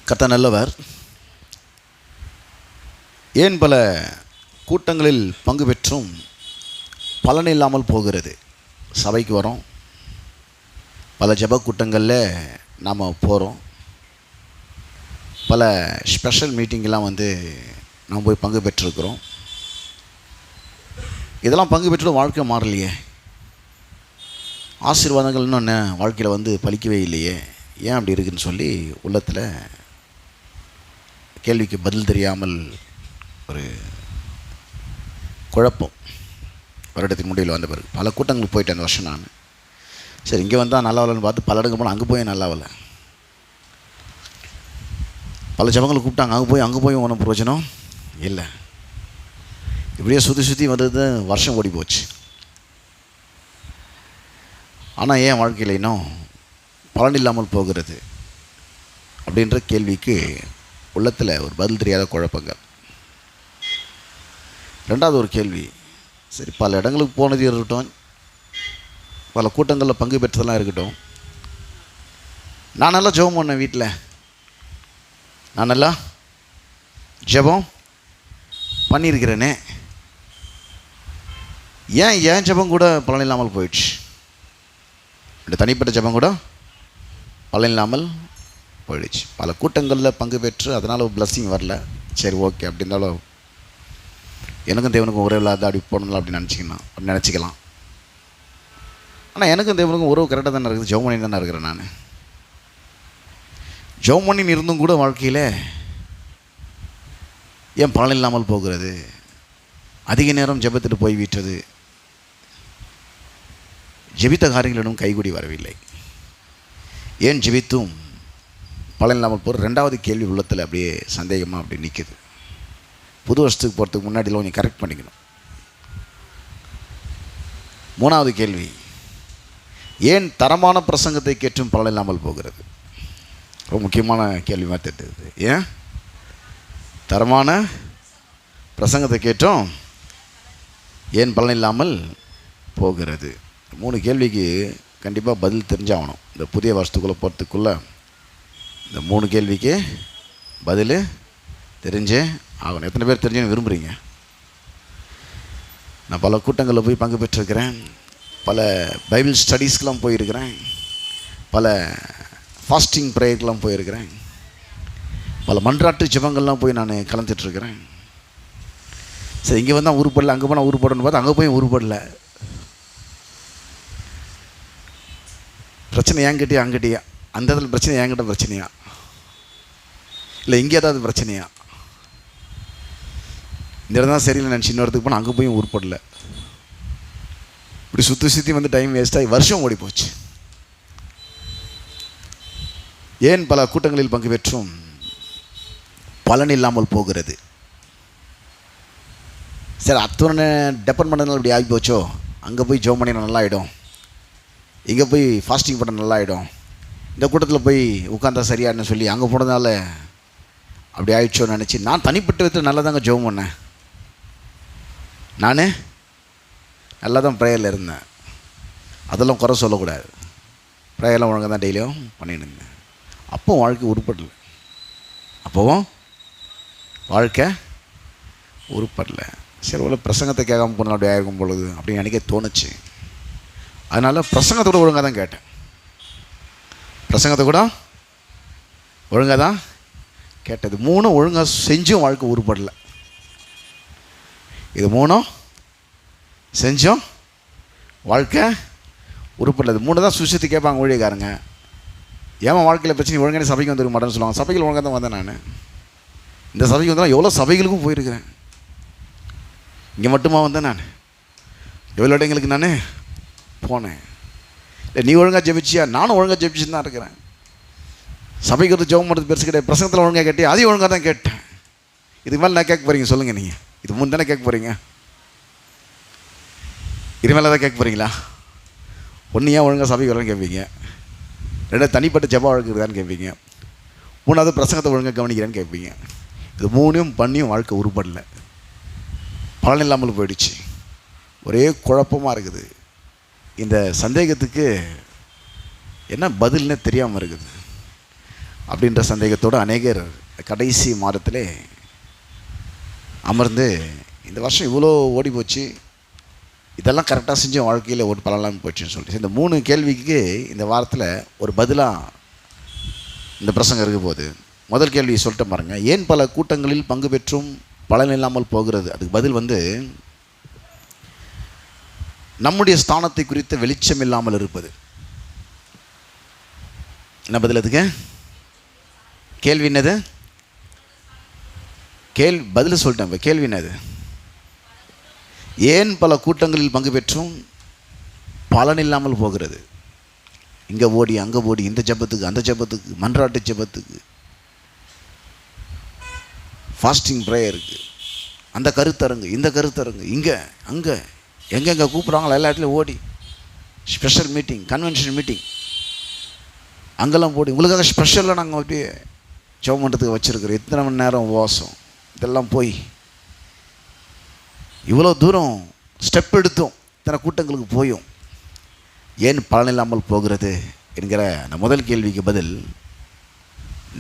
கர்த்தர் நல்லவர். ஏன் பல கூட்டங்களில் பங்கு பெற்றும் பலன் இல்லாமல் போகிறது? சபைக்கு வரோம், பல ஜெப கூட்டங்களில் நாம் போகிறோம், பல ஸ்பெஷல் மீட்டிங்கெலாம் நாம் போய் பங்கு பெற்றிருக்கிறோம். இதெல்லாம் பங்கு பெற்று வாழ்க்கை மாறலையே, ஆசீர்வாதங்கள் இன்னொன்று வாழ்க்கையில் பலிக்கவே இல்லையே, ஏன் அப்படி இருக்குதுன்னு சொல்லி உள்ளத்தில் கேள்விக்கு பதில் தெரியாமல் ஒரு குழப்பம் வருடத்தின் முடிவில் வந்த பிறகு பல கூட்டங்களுக்கு போயிட்டேன் அந்த வருஷம். நான் சரி இங்கே வந்தால் நல்லா வரலன்னு பார்த்து பல இடங்க போனால் அங்கே போய் நல்லா வரல. பல ஜபங்களை கூப்பிட்டாங்க, அங்கே போய் ஒன்றும் பிரயோஜனம் இல்லை. இப்படியே சுற்றி வந்தது வருஷம் ஓடி போச்சு. ஆனால் ஏன் வாழ்க்கையில் இன்னும் பலன் இல்லாமல் போகிறது அப்படின்ற கேள்விக்கு உள்ளத்தில் ஒரு பதில் தெரியாத குழப்பங்கள். ரெண்டாவது ஒரு கேள்வி, சரி பல இடங்களுக்கு போனது இருக்கட்டும், பல கூட்டங்களில் பங்கு பெற்றதெல்லாம் இருக்கட்டும், நான் நல்லா ஜெபம் பண்ணேன், வீட்டில் நான் நல்லா ஜெபம் பண்ணியிருக்கிறேனே, ஏன் ஜெபம் கூட பலன் இல்லாமல் போயிடுச்சு? இந்த தனிப்பட்ட ஜெபம் கூட பலன் இல்லாமல் போயிடுச்சு. பல கூட்டங்களில் பங்கு பெற்று அதனால் ஒரு பிளஸ்ஸிங் வரல. சரி ஓகே, அப்படி இருந்தாலும் எனக்கும் தேவனுக்கும் உறவு இல்லாத அப்படி போடணும் அப்படி நினச்சிக்கலாம். ஆனால் எனக்கும் தேவனுக்கும் உறவு கரெக்டாக தானே இருக்குது, ஜெபம் பண்ணி தானே இருக்கிறேன். நான் ஜெபம் பண்ணி இருந்தும் கூட வாழ்க்கையில் ஏன் பலன் இல்லாமல் போகிறது? அதிக நேரம் ஜெபத்துட்டு போய் விட்டது, ஜெபித்த காரியங்களிடம் கைகூடி வரவில்லை. ஏன் ஜெபித்தும் பலன் இல்லாமல் போகிற? ரெண்டாவது கேள்வி உள்ளத்தில் அப்படியே சந்தேகமாக அப்படி நிற்குது. புது வருஷத்துக்கு போகிறதுக்கு முன்னாடிலாம் கொஞ்சம் கரெக்ட் பண்ணிக்கணும். மூணாவது கேள்வி, ஏன் தரமான பிரசங்கத்தை கேட்டும் பலன் இல்லாமல் போகிறது? ரொம்ப முக்கியமான கேள்வி மாதிரி தெரியுது. ஏன் தரமான பிரசங்கத்தை கேட்டும் ஏன் பலன் இல்லாமல் போகிறது? 3 கேள்விக்கு கண்டிப்பாக பதில் தெரிஞ்சாகணும். இந்த புதிய வருஷத்துக்குள்ளே போகிறதுக்குள்ளே இந்த 3 கேள்விக்கு பதில் தெரிஞ்சே ஆகணும். எத்தனை பேர் தெரிஞ்சுன்னு விரும்புகிறீங்க? நான் பல கூட்டங்களில் போய் பங்கு பெற்றிருக்கிறேன், பல பைபிள் ஸ்டடீஸ்க்கெலாம் போயிருக்கிறேன், பல ஃபாஸ்டிங் ப்ரேயருக்கெலாம் போயிருக்கிறேன், பல மன்றாட்டு ஜெபங்கள்லாம் போய் நான் கலந்துட்டுருக்கிறேன். சரி இங்கே வந்தால் உருப்படலை, அங்கே போனால் உருப்படணும்னு பார்த்தா அங்கே போய் உருப்படலை. பிரச்சனை ஏங்கிட்டியா அங்கிட்டியா? அந்த இடத்துல பிரச்சனை ஏங்கிட்ட பிரச்சனையா, இல்லை இங்கே ஏதாவது பிரச்சனையா? இந்த இடம் தான் சரியில்லை நினச்சி இன்னொருத்துக்கு போனால் அங்கே போய் உருப்படலை. இப்படி சுற்றி டைம் வேஸ்ட்டாகி வருஷம் ஓடி போச்சு. ஏன் பல கூட்டங்களில் பங்கு பெற்றும் பலன் இல்லாமல் போகிறது? சரி அத்தனை டெபெண்ட் பண்ணதுனால இப்படி ஆகி போச்சோ? அங்கே போய் ஜெபம் பண்ணி நல்லா ஆகிடும், இங்கே போய் ஃபாஸ்டிங் பண்ண நல்லா ஆகிடும், இந்த கூட்டத்தில் போய் உட்காந்தா சரியானு சொல்லி அங்கே போனதுனால அப்படி ஆயிடுச்சோன்னு நினச்சி நான் தனிப்பட்ட விதத்தில் நல்லா தாங்க ஜெபம் பண்ணேன். நான் நல்லா தான் ப்ரேயரில் இருந்தேன், அதெல்லாம் குறை சொல்லக்கூடாது. ப்ரேயர்லாம் ஒழுங்காக தான் டெய்லியும் பண்ணிட்டு இருந்தேன். அப்போவும் வாழ்க்கை உருப்படலை, அப்போவும் வாழ்க்கை உருப்படலை. சரி ஒரு பிரசங்கத்தை கேட்காம போனால் அப்படி ஆகிருக்கும் பொழுது அப்படின்னு நினைக்க தோணுச்சு. அதனால் பிரசங்கத்தோடு ஒழுங்காக தான் கேட்டேன், பிரசங்கத்தை கூட ஒழுங்காக தான் கேட்டது. 3 ஒழுங்காக செஞ்சும் வாழ்க்கை உருப்படலை. இது 3 செஞ்சும் வாழ்க்கை உருப்படலை. 3 தான் சுவிசேஷத்தை கேட்பாங்க ஊழியக்காரங்க. ஏன் வாழ்க்கையில் பிரச்சனை, ஒழுங்கான சபைக்கு வந்துருக்க மாட்டேன்னு சொல்லுவாங்க. சபைகள் ஒழுங்காக தான் வந்தேன் நான். இந்த சபைக்கு வந்தாலும் எவ்வளோ சபைகளுக்கும் போயிருக்கிறேன். இங்கே மட்டுமா வந்தேன் நான், எவ்வளோ இடங்களுக்கு நான் போனேன். இல்லை நீ ஒழுங்காக ஜெபிச்சியா? நானும் ஒழுங்காக ஜெபிச்சுன்னு தான் இருக்கிறேன். சபைக்கு வந்து ஜெபம் பண்ணுறது பெருசு கிடையாது. பிரசங்கத்தில் ஒழுங்காக கேட்டேன், அதையும் ஒழுங்காக தான் கேட்டேன். இதுக்கு மேலே நான் கேட்க போகிறீங்க சொல்லுங்கள்? நீங்கள் இது 3 தானே கேட்க போகிறீங்க, இது மேலே தான் கேட்க போகிறீங்களா? ஒன்று ஏன் ஒழுங்காக சபைக்கு வரேன்னு கேட்பீங்க, 2 தனிப்பட்ட ஜெபம் வழக்குதான்னு கேட்பீங்க, 3வது பிரசங்கத்தை ஒழுங்காக கவனிக்கிறேன்னு கேட்பீங்க. இது 3ம் பண்ணியும் வாழ்க்கை உருப்படலை, பலன் இல்லாமல் போயிடுச்சு. ஒரே குழப்பமாக இருக்குது. இந்த சந்தேகத்துக்கு என்ன பதில்னே தெரியாமல் இருக்குது. அப்படின்ற சந்தேகத்தோடு அநேகர் கடைசி மாதத்திலே அமர்ந்து இந்த வருஷம் இவ்வளோ ஓடி போச்சு, இதெல்லாம் கரெக்டாக செஞ்ச வாழ்க்கையில் ஒரு பலனெல்லாம் போச்சுன்னு சொல்லிட்டு இந்த 3 கேள்விக்கு இந்த வாரத்தில் ஒரு பதிலாக இந்த பிரசங்கம் இருக்க போது, முதல் கேள்வி சொல்லிட்டு பாருங்கள். ஏன் பல கூட்டங்களில் பங்கு பெற்றும் பலன் இல்லாமல் போகிறது? அதுக்கு பதில் வந்து நம்முடைய ஸ்தானத்தை குறித்த வெளிச்சம் இல்லாமல் இருப்பது. என்ன பதில் அதுக்கு? கேள்வி என்னது? பதில் சொல்லிட்டேன். இப்போ கேள்வி என்னது? ஏன் பல கூட்டங்களில் பங்கு பெற்றும் பலன் இல்லாமல் போகிறது? இங்கே ஓடி அங்கே ஓடி, இந்த ஜெபத்துக்கு அந்த ஜெபத்துக்கு, மன்றாட்டு ஜெபத்துக்கு, ஃபாஸ்டிங் ப்ரேயருக்கு, அந்த கருத்தரங்கு இந்த கருத்தரங்கு, இங்கே அங்கே எங்கெங்கே கூப்பிட்றாங்களோ எல்லா இடத்துலையும் ஓடி, ஸ்பெஷல் மீட்டிங், கன்வென்ஷன் மீட்டிங், அங்கெல்லாம் போடி உங்களுக்காக ஸ்பெஷலாக நாங்கள் அப்படியே ஜெபம் பண்ணுறதுக்கு வச்சுருக்குறோம். எத்தனை மணி நேரம் உபவாசம், இதெல்லாம் போய் இவ்வளோ தூரம் ஸ்டெப் எடுத்தோம், இத்தனை கூட்டங்களுக்கு போயும் ஏன் பலன் இல்லாமல் போகிறது என்கிற அந்த முதல் கேள்விக்கு பதில்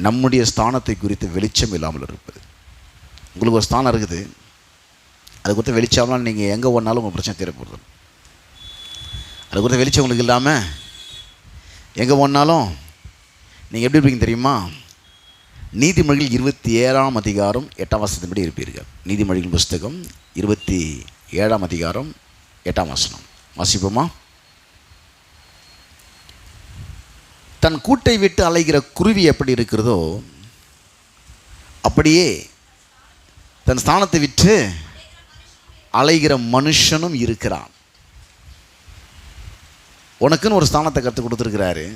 நம்முடைய ஸ்தானத்தை குறித்து வெளிச்சம் இல்லாமல் இருப்பது. உங்களுக்கு ஒரு ஸ்தானம் இருக்குது, அது குறித்து வெளிச்சம்லாம் நீங்கள் எங்கே ஓடினாலும் உங்கள் பிரச்சனை தீரப்போகிறது. அது குறித்த வெளிச்சம் உங்களுக்கு இல்லாமல் எங்கே ஓடினாலும் நீங்கள் எப்படி இருப்பீங்க தெரியுமா? நீதிமொழிகள் 27ஆம் அதிகாரம் 8ஆம் வசனத்தின்படி இருப்பீர்கள். நீதிமொழிகள் புஸ்தகம் 27ஆம் அதிகாரம் 8ஆம் வசனம் வாசிப்போமா? தன் கூட்டை விட்டு அலைகிற குருவி எப்படி இருக்கிறதோ அப்படியே தன் ஸ்தானத்தை விட்டு அலைகிற மனுஷனும் இருக்கிறான். உனக்குன்னு ஒரு ஸ்தானத்தை கற்றுக் கொடுத்துருக்கிறாரு.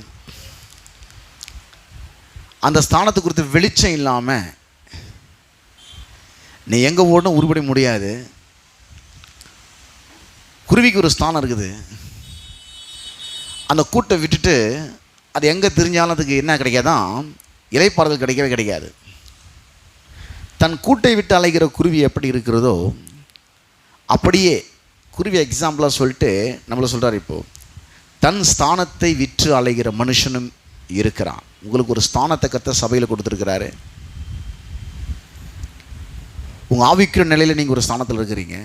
அந்த ஸ்தானத்தை குறித்து வெளிச்சம் இல்லாமல் நீ எங்கே ஓடணும் உருப்பட முடியாது. குருவிக்கு ஒரு ஸ்தானம் இருக்குது. அந்த கூட்டை விட்டுட்டு அது எங்கே தெரிஞ்சாலும் அதுக்கு என்ன கிடைக்காதான்? இலைப்பாறுதல் கிடைக்கவே கிடைக்காது. தன் கூட்டை விட்டு அலைகிற குருவி எப்படி இருக்கிறதோ அப்படியே குருவி எக்ஸாம்பிளாக சொல்லிட்டு நம்மளை சொல்கிறார். இப்போது தன் ஸ்தானத்தை விற்று அலைகிற மனுஷனும் இருக்கிறான். உங்களுக்கு ஒரு ஸ்தானத்தை கர்த்தர் சபையில் கொடுத்துருக்கிறாரு. உங்கள் ஆவிக்கிற நிலையில் நீங்கள் ஒரு ஸ்தானத்தில் இருக்கிறீங்க.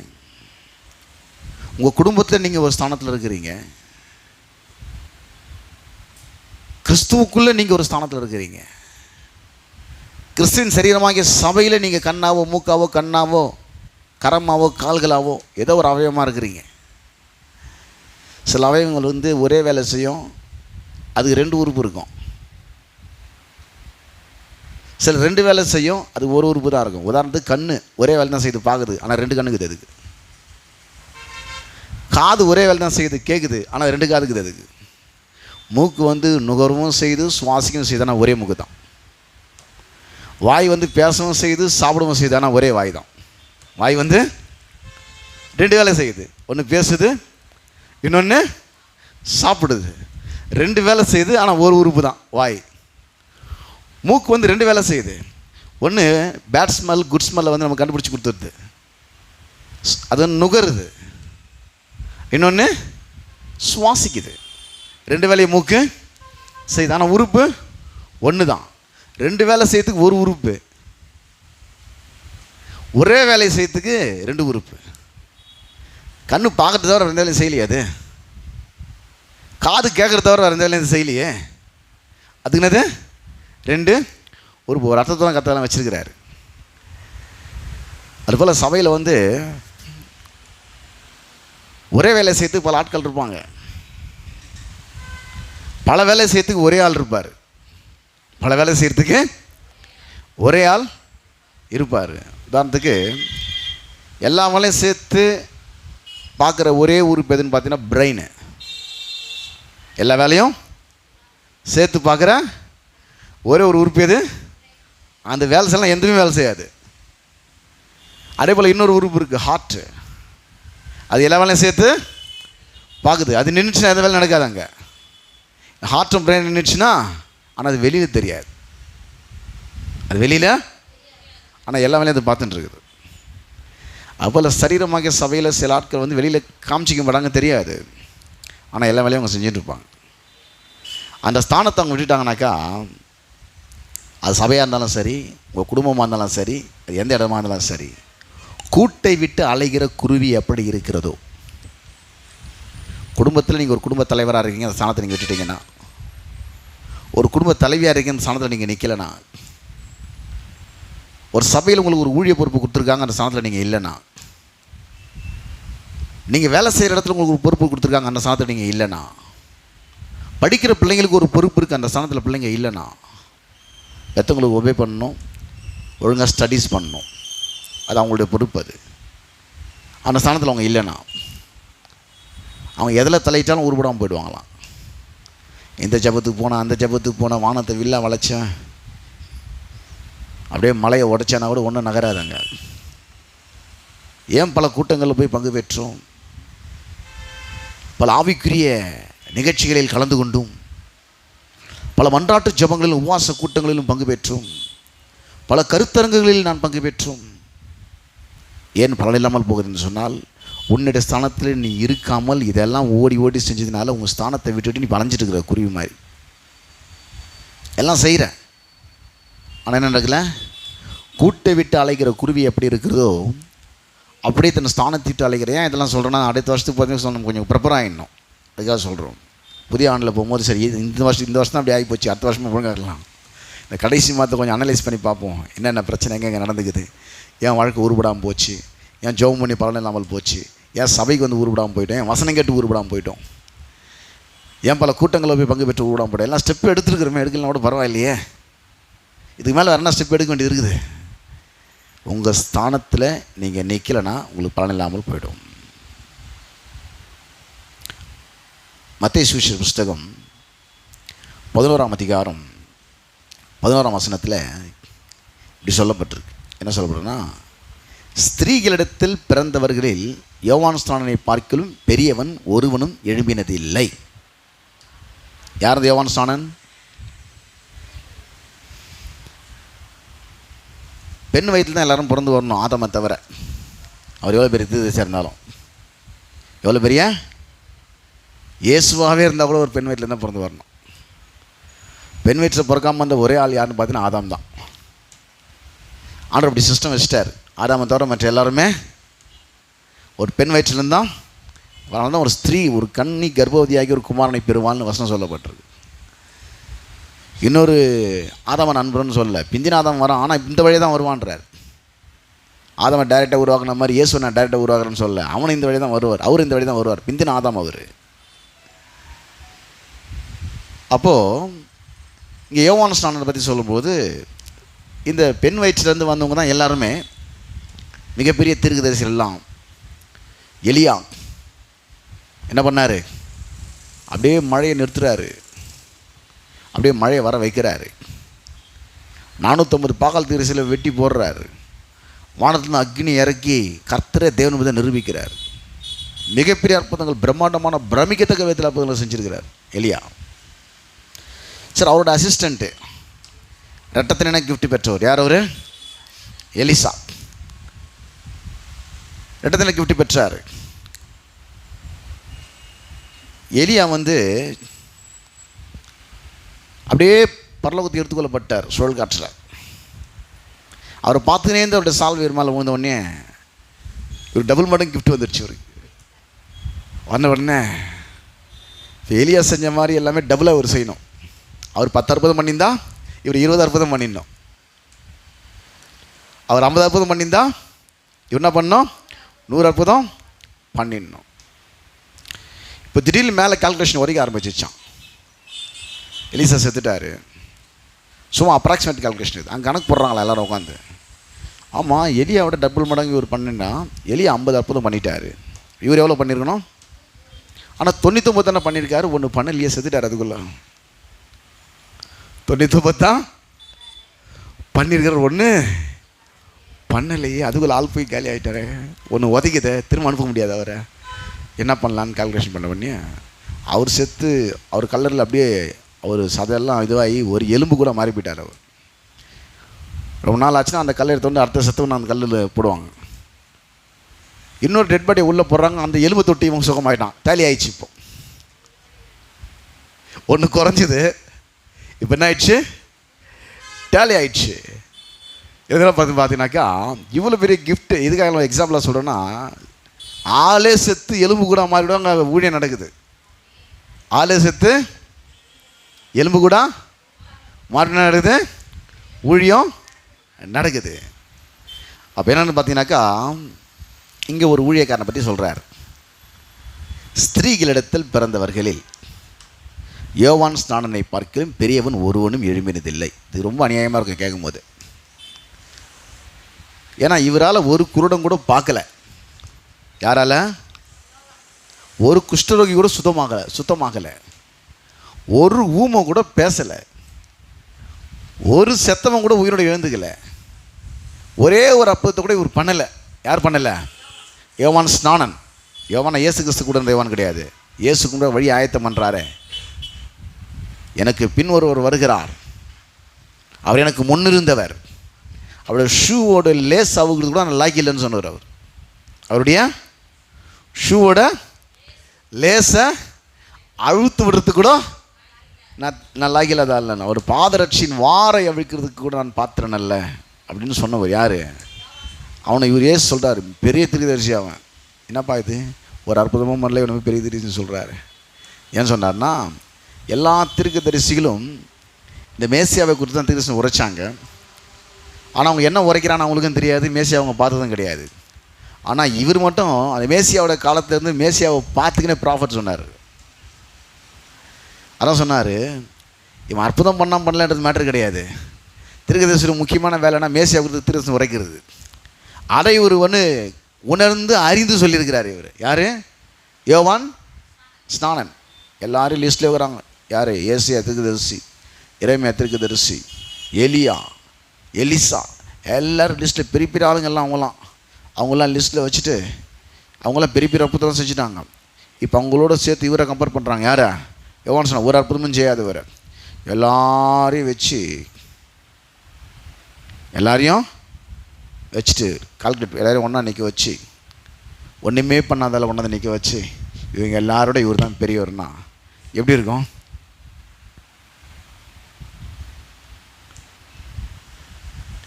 உங்கள் குடும்பத்தில் நீங்கள் ஒரு ஸ்தானத்தில் இருக்கிறீங்க. கிறிஸ்துவுக்குள்ளே நீங்கள் ஒரு ஸ்தானத்தில் இருக்கிறீங்க. கிறிஸ்துவின் சரீரமாகிய சபையில் நீங்கள் கண்ணாவோ மூக்காவோ கண்ணாவோ கரமாவோ கால்களாவோ ஏதோ ஒரு அவயவமாக இருக்கிறீங்க. சில அவயவங்கள் வந்து ஒரே வேலை செய்யும், அதுக்கு 2 உறுப்பு இருக்கும். சில 2 வேலை செய்யும், அது ஒரு உறுப்பு தான் இருக்கும். உதாரணத்துக்கு கண் ஒரே வேலை தான் செய்து பார்க்குது, ஆனால் 2 கண்ணுக்குது அதுக்கு. காது ஒரே வேலை தான் செய்யுது கேட்குது, ஆனால் 2 காதுக்குது அதுக்கு. மூக்கு வந்து நுகரவும் செய்து சுவாசிக்கவும் செய்து, ஆனால் ஒரே மூக்கு தான். வாய் வந்து பேசவும் செய்து சாப்பிடவும் செய்து, ஆனால் ஒரே வாய் தான். வாய் வந்து 2 வேலை செய்யுது. ஒன்று பேசுது, இன்னொன்று சாப்பிடுது. 2 வேலை செய்யுது, ஆனால் ஒரு உறுப்பு தான் வாய். மூக்கு வந்து 2 வேலை செய்யுது. ஒன்று பேட் ஸ்மெல் குட் ஸ்மெல்லை வந்து நம்ம கண்டுபிடிச்சி கொடுத்துருது, அது நுகருது. இன்னொன்று சுவாசிக்குது. 2 வேலையை மூக்கு செய்யுது, ஆனால் உறுப்பு ஒன்று தான். 2 வேலை செய்யறதுக்கு ஒரு உறுப்பு, ஒரே வேலையை செய்யறதுக்கு 2 உறுப்பு. கண்ணு பார்க்கறது தவிர 2 வேலையும் செய்யலையே. அது காது கேட்குறது தவிர 2 வேலையும் செய்யலையே. அதுக்கு என்னது? 2 உறுப்பு. ஒரு அர்த்தத்தை தான் கரெக்டாக வச்சுருக்கிறாரு. அதுபோல் சபையில் வந்து ஒரே வேலை செய்யறதுக்கு பல ஆட்கள் இருப்பாங்க. பல வேலை செய்யறதுக்கு ஒரே ஆள் இருப்பார். பல வேலை செய்கிறதுக்கு ஒரே ஆள் இருப்பார். உதாரணத்துக்கு எல்லா வேலையும் சேர்த்து பார்க்குற ஒரே உறுப்பு எதுன்னு பார்த்தீங்கன்னா பிரெயின். எல்லா வேலையும் சேர்த்து பார்க்குற ஒரே ஒரு உறுப்பு எது? அந்த வேலை செய்யலாம், எதுவுமே வேலை செய்யாது. அதே போல் இன்னொரு உறுப்பு இருக்குது, ஹார்ட்டு. அது எல்லா வேலையும் சேர்த்து பார்க்குது. அது நின்றுச்சுன்னா எந்த வேலை நடக்காது அங்கே. ஹார்ட்டும் பிரெயின் நின்றுச்சுன்னா, ஆனால் அது வெளியில் தெரியாது. அது வெளியில், ஆனால் எல்லா வேலையும் அது பார்த்துட்டு இருக்குது. அதுபோல் சரீரமாக சபையில் சில ஆட்கள் வந்து வெளியில் காமிச்சிக்க மாட்டாங்க, தெரியாது. ஆனால் எல்லா வேலையும் அவங்க செஞ்சுட்டு இருப்பாங்க. அந்த ஸ்தானத்தை அவங்க விட்டுட்டாங்கனாக்கா அது சபையாக இருந்தாலும் சரி, உங்கள் குடும்பமாக இருந்தாலும் சரி, அது எந்த இடமா இருந்தாலும் சரி, கூட்டை விட்டு அலைகிற குருவி எப்படி இருக்கிறதோ, குடும்பத்தில் நீங்கள் ஒரு குடும்ப தலைவராக இருக்கீங்க, அந்த ஸ்தானத்தை நீங்கள் விட்டுட்டீங்கன்னா, ஒரு குடும்ப தலைவியாக இருக்கீங்க, அந்த ஸ்தானத்தில் நீங்கள் நிற்கலைன்னா, ஒரு சபையில் உங்களுக்கு ஒரு ஊழிய பொறுப்பு கொடுத்துருக்காங்க, அந்த ஸ்தானத்தில் நீங்கள் இல்லைன்னா, நீங்கள் வேலை செய்கிற இடத்துல உங்களுக்கு ஒரு பொறுப்பு கொடுத்துருக்காங்க, அந்த ஸ்தானத்தில் நீங்கள் இல்லைன்னா, படிக்கிற பிள்ளைங்களுக்கு ஒரு பொறுப்பு இருக்குது, அந்த ஸ்தானத்தில் பிள்ளைங்க இல்லைன்னா, எத்தவங்களுக்கு ஒபே பண்ணணும், ஒழுங்காக ஸ்டடீஸ் பண்ணணும், அது அவங்களுடைய பொறுப்பு. அது அந்த ஸ்தானத்தில் அவங்க இல்லைன்னா அவங்க எதில் தலையிட்டாலும் உருப்படாமல் போயிடுவாங்களாம். இந்த ஜபத்துக்கு போனால், அந்த ஜபத்துக்கு போனால், வானத்தை வில்லா வளைச்சேன், அப்படியே மலையை உடைச்சேன்னா கூட ஒன்றும் நகராதுங்க. ஏன் பல கூட்டங்களில் போய் பங்கு பெற்றோம், பல ஆவிக்குரிய நிகழ்ச்சிகளில் கலந்து கொண்டும், பல மன்றாட்டு ஜபங்களிலும் உபவாச கூட்டங்களிலும் பங்கு பெற்றோம், பல கருத்தரங்குகளில் நான் பங்கு பெற்றோம். ஏன் பலன் இல்லாமல் போகுதுன்னு சொன்னால், உன்னுடைய ஸ்தானத்தில் நீ இருக்காமல் இதெல்லாம் ஓடி ஓடி செஞ்சதுனால உங்கள் ஸ்தானத்தை விட்டுவிட்டு நீ வளைஞ்சிட்டு இருக்கிற குருவி மாதிரி. எல்லாம் செய்கிறேன், ஆனால் என்ன நடக்கல? கூட்டை விட்டு அலைகிற குருவி எப்படி இருக்கிறதோ அப்படியே தன் ஸ்தானத்தை விட்டு அலைகிற. ஏன் இதெல்லாம் சொல்கிறேன்னா, அடுத்த வருஷத்துக்கு பார்த்தீங்கன்னா நம்ம கொஞ்சம் ப்ரிப்பேர் ஆகிடணும், அதுக்காக சொல்கிறோம். புதிய ஆண்டில் போகும்போது சரி, இந்த வருஷம் தான் அப்படி ஆகி போச்சு, அடுத்த வருஷமாக ஒழுங்காக இருக்கலாம். இந்த கடைசி மாதத்தை கொஞ்சம் அனலைஸ் பண்ணி பார்ப்போம், என்னென்ன பிரச்சனை எங்கே நடந்துக்குது, என் வாழ்க்கை உருப்படாமல் போச்சு, என் ஜெபம் பண்ணி பலன் இல்லாமல் போச்சு, ஏன் சபைக்கு வந்து உருப்படாமல் போயிட்டோம், என் வசனம் கேட்டு உருப்படாமல் போயிட்டோம், ஏன் பல கூட்டங்களில் போய் பங்கு பெற்று உருப்படாமல் போயிட்டோம். எல்லாம் ஸ்டெப் எடுத்துருக்குறோமே, எடுக்கலாம் கூட பரவாயில்லையே, இதுக்கு மேலே வேறு என்ன ஸ்டெப் எடுக்க வேண்டியது இருக்குது? உங்கள் ஸ்தானத்தில் நீங்கள் நிற்கலைன்னா உங்களுக்கு பலன் இல்லாமல் போயிடும். மத்தேயு சுவிசேஷ புஸ்தகம் 11ஆம் அதிகாரம் 11ஆம் வசனத்தில் இப்படி சொல்லப்பட்டிருக்கு. என்ன சொல்லப்படுறதுன்னா, ஸ்திரீகளிடத்தில் பிறந்தவர்களில் யோவான் ஸ்நானனை பார்க்கலும் பெரியவன் ஒருவனும் எழும்பினது இல்லை. யார் அந்த யோவான் ஸ்நானன்? பெண் வயிற்றில் தான் எல்லோரும் பிறந்து வரணும், ஆதாமை தவிர. அவர் எவ்வளோ பெரிய தீர்க்கதரிசியாக இருந்தாலும், எவ்வளோ பெரிய இயேசுவாகவே இருந்தால் கூட ஒரு பெண் வயிற்றில் தான் பிறந்து வரணும். பெண் வயிற்றில் பிறக்காமல் வந்த ஒரே ஆள் யாருன்னு பார்த்தீங்கன்னா ஆதாம் தான். ஆண்டவர் அப்படி சிஸ்டம் வச்சிட்டார். ஆதாமை தவிர மற்ற எல்லாருமே ஒரு பெண் வயிற்றிலேருந்து தான். அதனால தான் ஒரு ஸ்திரீ, ஒரு கன்னி கர்ப்பவதியாகி ஒரு குமாரனை பெறுவான்னு வசனம் சொல்லப்பட்டிருக்கு. இன்னொரு ஆதாம நண்பர்னு சொல்லலை, பிந்தின ஆதாம் வரான், ஆனால் இந்த வழியே தான் வருவான்றார். ஆதாமை டைரெக்டாக உருவாக்குன மாதிரி இயேசு நான் டைரெக்டாக உருவாக்குறேன்னு சொல்லலை, அவனை இந்த வழி தான் வருவார், அவர் இந்த வழி தான் வருவார், பிந்தின ஆதாம் அவர். அப்போது இங்கே யோவான் ஸ்நானனை பற்றி சொல்லும்போது, இந்த பெண் வயிற்றிலேருந்து வந்தவங்க தான் எல்லாருமே மிகப்பெரிய தீர்க்கதரிசிகள் எல்லாம். எலியா என்ன பண்ணார்? அப்படியே மழையை நிறுத்துறாரு, அப்படியே மழையை வர வைக்கிறாரு. 450 பாகால் தீர்க்கதரிசிகளை வெட்டி போடுறாரு. வானத்துலேருந்து அக்னி இறக்கி கர்த்தரே தேவன் மீது நிரூபிக்கிறார். மிகப்பெரிய அற்புதங்கள், பிரம்மாண்டமான பிரமிக்கத்தக்க விதத்தில் அற்புதங்களை செஞ்சுருக்கிறார் எலியா. சார், அவரோட அசிஸ்டண்ட்டு ரெட்டத்தின கிஃப்ட் பெற்றவர் யார்? அவர் எலிசா. ரெட்டத்தின கிஃப்ட் பெற்றார். எலியா வந்து அப்படியே பரலோகத்துக்கு எடுத்துக்கொள்ளப்பட்டார் சுழல் காற்றில். அவரை பார்த்துனே இருந்து அவருடைய சால்வை மேலே விழுந்த உடனே ஒரு டபுள் மடங்கு கிஃப்ட் வந்துடுச்சு. இவருக்கு வந்த உடனே எலியா செஞ்ச மாதிரி எல்லாமே டபுளாக அவர் செய்யணும். அவர் 10 அற்புதம் பண்ணியிருந்தா இவர் 20 அற்புதம் பண்ணிடணும். அவர் 50 அற்புதம் பண்ணியிருந்தா இவர் என்ன பண்ணணும்? 100 அற்புதம் பண்ணிடணும். இப்போ திடீர்னு மேலே கால்குலேஷன் வரைக்கும் ஆரம்பிச்சிச்சான். எலிசா செத்துட்டார். சும்மா அப்ராக்சிமேட் கால்குலேஷன் இது. அங்கே கணக்கு போடுறாங்களா எல்லோரும் உட்காந்து? ஆமாம், எலியாவோட டபுள் மடங்கு இவர் பண்ணினா எலியா 50 அற்புதம் பண்ணிட்டார். இவர் எவ்வளோ பண்ணியிருக்கணும்? ஆனால் 99 தானே பண்ணியிருக்காரு, ஒன்று பண்ணலையே, செத்துட்டார். அதுக்குள்ளே 99 தான் பண்ணியிருக்கார், ஒன்று பண்ணலையே, அதுக்குள்ளே ஆள் போய் காலி ஆகிட்டாரு. ஒன்று உதைக்குது, திரும்ப அனுப்ப முடியாது. அவரை என்ன பண்ணலான்னு கால்குலேஷன் பண்ண பண்ணி அவர் செத்து, அவர் கல்லரில் அப்படியே அவர் சதையெல்லாம் இதுவாகி ஒரு எலும்பு கூட மாறி போயிட்டார். அவர் ரொம்ப நாள் ஆச்சுன்னா அந்த கல்லை எடுத்து வந்து அடுத்த செத்தவன் அந்த கல்லில் போடுவாங்க. இன்னொரு டெட் பாடியை உள்ளே போடுறாங்க, அந்த எலும்பு தொட்டி இவங்க சுகமாயிட்டான், டேலி ஆயிடுச்சு. இப்போ ஒன்று குறைஞ்சிது, இப்போ என்ன ஆயிடுச்சு? டேலி ஆயிடுச்சு. இதெல்லாம் பார்த்தீங்கன்னாக்கா இவ்வளோ பெரிய கிஃப்ட்டு. இதுக்காக நான் எக்ஸாம்பிளாக சொல்கிறேன்னா, ஆளே செத்து எலும்பு கூட மாறிவிடும் அங்கே ஊழியம் நடக்குது. ஆளே செத்து எலும்பு கூட மாறினா நடக்குது, ஊழியம் நடக்குது. அப்போ என்னென்னு பார்த்தீங்கன்னாக்கா இங்கே ஒரு ஊழியக்காரனை பற்றி சொல்கிறார். ஸ்திரீகளிடத்தில் பிறந்தவர்களில் யோவான் ஸ்நானனை பார்க்கலும் பெரியவன் ஒருவனும் எழும்பினதில்லை. இது ரொம்ப அநியாயமாக இருக்கும் கேட்கும்போது. ஏன்னா இவரால் ஒரு குருடம் கூட பார்க்கல. யாரால? ஒரு குஷ்டரோகி கூட சுத்தமாகலை, ஒரு ஊமை கூட பேசலை, ஒரு செத்தவன் கூட உயிரோட எழுந்துக்கலை, ஒரே ஒரு அற்புதத்தை கூட இவர் பண்ணலை. யார் பண்ணலை? யோவான் ஸ்நானன். யோவானை இயேசு கிறிஸ்து கூட இருந்த யோவான் கிடையாது. இயேசு கூட வழி ஆயத்தம் பண்ணுறாரு. எனக்கு பின் ஒருவர் வருகிறார், அவர் எனக்கு முன்னிருந்தவர், அவருடைய ஷூவோட லேஸ் அவுகிறது கூட நான் லாக்கி இல்லைன்னு சொன்னவர். அவருடைய ஷூவோட லேஸை அழுத்து விடுறதுக்கு கூட நான் லாக்கி இல்லாத இல்லைண்ணா. அவர் பாதரட்சியின் வாரை அவிழ்க்கிறதுக்கு கூட நான் பாத்திரன் அல்ல அப்படின்னு சொன்னவர். யார்? அவனை இவர் ஏசு சொல்கிறார், பெரிய தீர்க்கதரிசி அவன். என்னப்பா இது, ஒரு அற்புதமும் பண்ணல, இவனுமே பெரிய தீர்க்கதரிசின்னு சொல்கிறாரு. ஏன்னு சொன்னார்னா, எல்லா தீர்க்கதரிசிகளும் இந்த மேசியாவை குறித்து தான் தீர்க்கதரிசனம் உரைச்சாங்க. ஆனால் அவங்க என்ன உரைக்கிறான்னு அவங்களுக்கும் தெரியாது, மேசியா அவங்க பார்த்ததும் கிடையாது. ஆனால் இவர் மட்டும் அந்த மேசியாவோட காலத்துலேருந்து மேசியாவை பார்த்துக்கினே ப்ராஃபட் சொன்னார். அதான் சொன்னார், இவன் அற்புதம் பண்ணலன்றது மேட்டர் கிடையாது. தீர்க்கதரிசி முக்கியமான வேலைன்னா மேசியா குறித்து தீர்க்கதரிசனம் உரைக்கிறது. அதை இவர் உணர்ந்து அறிந்து சொல்லியிருக்கிறார். இவர் யார்? யோவான் ஸ்நானன். எல்லாரும் லிஸ்ட்டில் இருக்கிறாங்க. யார்? ஏசியா தீர்க்கதரிசி, எரேமியா தீர்க்கதரிசி, எலியா, எலிசா, எல்லோரும் லிஸ்ட்டில் பெரிய பெரிய ஆளுங்கள்லாம் அவங்களாம் லிஸ்ட்டில் வச்சுட்டு அவங்களாம் பெரிய பெரிய அற்புதம் செஞ்சுட்டாங்க. இப்போ அவங்களோட சேர்த்து இவரை கம்பேர் பண்ணுறாங்க. யாரை? யோவான் ஸ்நானன். ஒரு அற்புதமும் செய்யாதவர். எல்லாரையும் வச்சுட்டு கால்குலேட் எல்லோரும் ஒன்றா நிற்க வச்சு, ஒன்றுமே பண்ணாதால ஒன்றாந்து நிற்க வச்சு, இவங்க எல்லாரோட இவர் தான் பெரியவர்னா எப்படி இருக்கும்?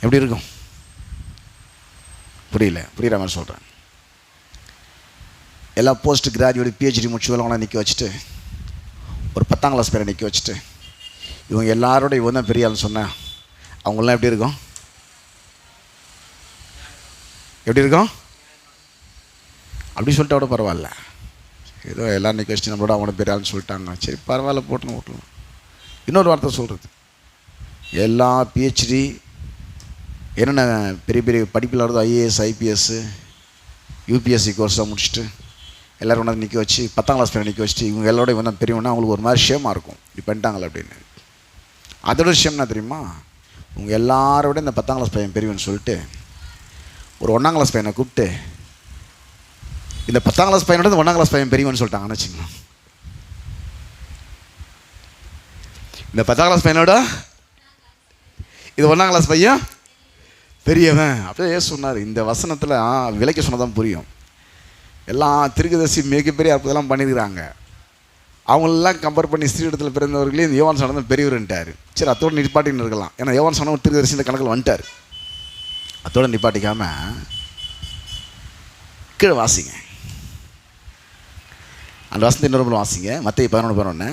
எப்படி இருக்கும்? புரியுற மாதிரி சொல்கிறேன். எல்லா போஸ்ட் கிராஜுவேட் பிஹெச்டி முடிச்சுவெல்லாம் நிற்க வச்சுட்டு, ஒரு 10ஆம் கிளாஸ் பேரை நிற்க வச்சுட்டு, இவங்க எல்லாரோட இவன் தான் பெரிய ஆள்னு சொன்னேன். அவங்களாம் எப்படி இருக்கும்? அப்படி சொல்லிட்டு கூட பரவாயில்ல, ஏதோ எல்லோரும் நிற்க வச்சுட்டு நம்மளோட அவனை பெரிய ஆள்னு சொல்லிட்டாங்க, சரி பரவாயில்ல போட்டுன்னு விட்டுலாம். இன்னொரு வார்த்தை சொல்கிறது, எல்லா பிஹெச்டி என்னென்ன பெரிய பெரிய படிப்பில் வருது, ஐஏஎஸ், ஐபிஎஸ், யூபிஎஸ்சி கோர்ஸாக முடிச்சுட்டு எல்லோரும் ஒன்றா நிற்க வச்சு 10ஆம் கிளாஸ் பேரை நிற்க வச்சுட்டு, இவங்க எல்லோட இவன் தான் பெரியவனா அவங்களுக்கு ஒரு மாதிரி ஷேமாக இருக்கும், இப்படி பண்ணிட்டாங்களே அப்படின்னு. அதோட ஷேம்னா தெரியுமா? உங்கள் எல்லாரோட இந்த 10ஆம் கிளாஸ் பையன் பெரியவன்னு சொல்லிட்டு ஒரு 1ஆம் கிளாஸ் பையனை கூப்பிட்டு, இந்த 10ஆம் கிளாஸ் பையனோட இந்த 1ஆம் கிளாஸ் பையன் பெரியவன்னு சொல்லிட்டாங்கன்னு வச்சுக்கோங்க. இந்த 10ஆம் கிளாஸ் பையனோட இது 1ஆம் கிளாஸ் பையன் பெரியவன். அப்படியே சொன்னார். இந்த வசனத்தில் விலைக்கு சொன்னதான் புரியும். எல்லாம் தீர்க்கதரிசி மிகப்பெரிய அற்புதம்லாம் பண்ணியிருக்கிறாங்க. அவங்களெல்லாம் கம்பேர் பண்ணி ஸ்திரீ இடத்துல பிறந்தவர்களே இந்த யோவான் ஸ்நானன் பெரியவர்ன்ட்டார். சரி, அத்தோடு நிப்பாட்டின்னு இருக்கலாம். ஏன்னா யோவான் ஸ்நானன் ஒரு தீர்க்கதரிசி இந்த கணக்கில் வந்துட்டார். அத்தோடு நிப்பாட்டிக்காமல் கீழே வாசிங்க, அந்த வசனத்தை இன்னொரு வாசிங்க. மத்தேயு 11:11.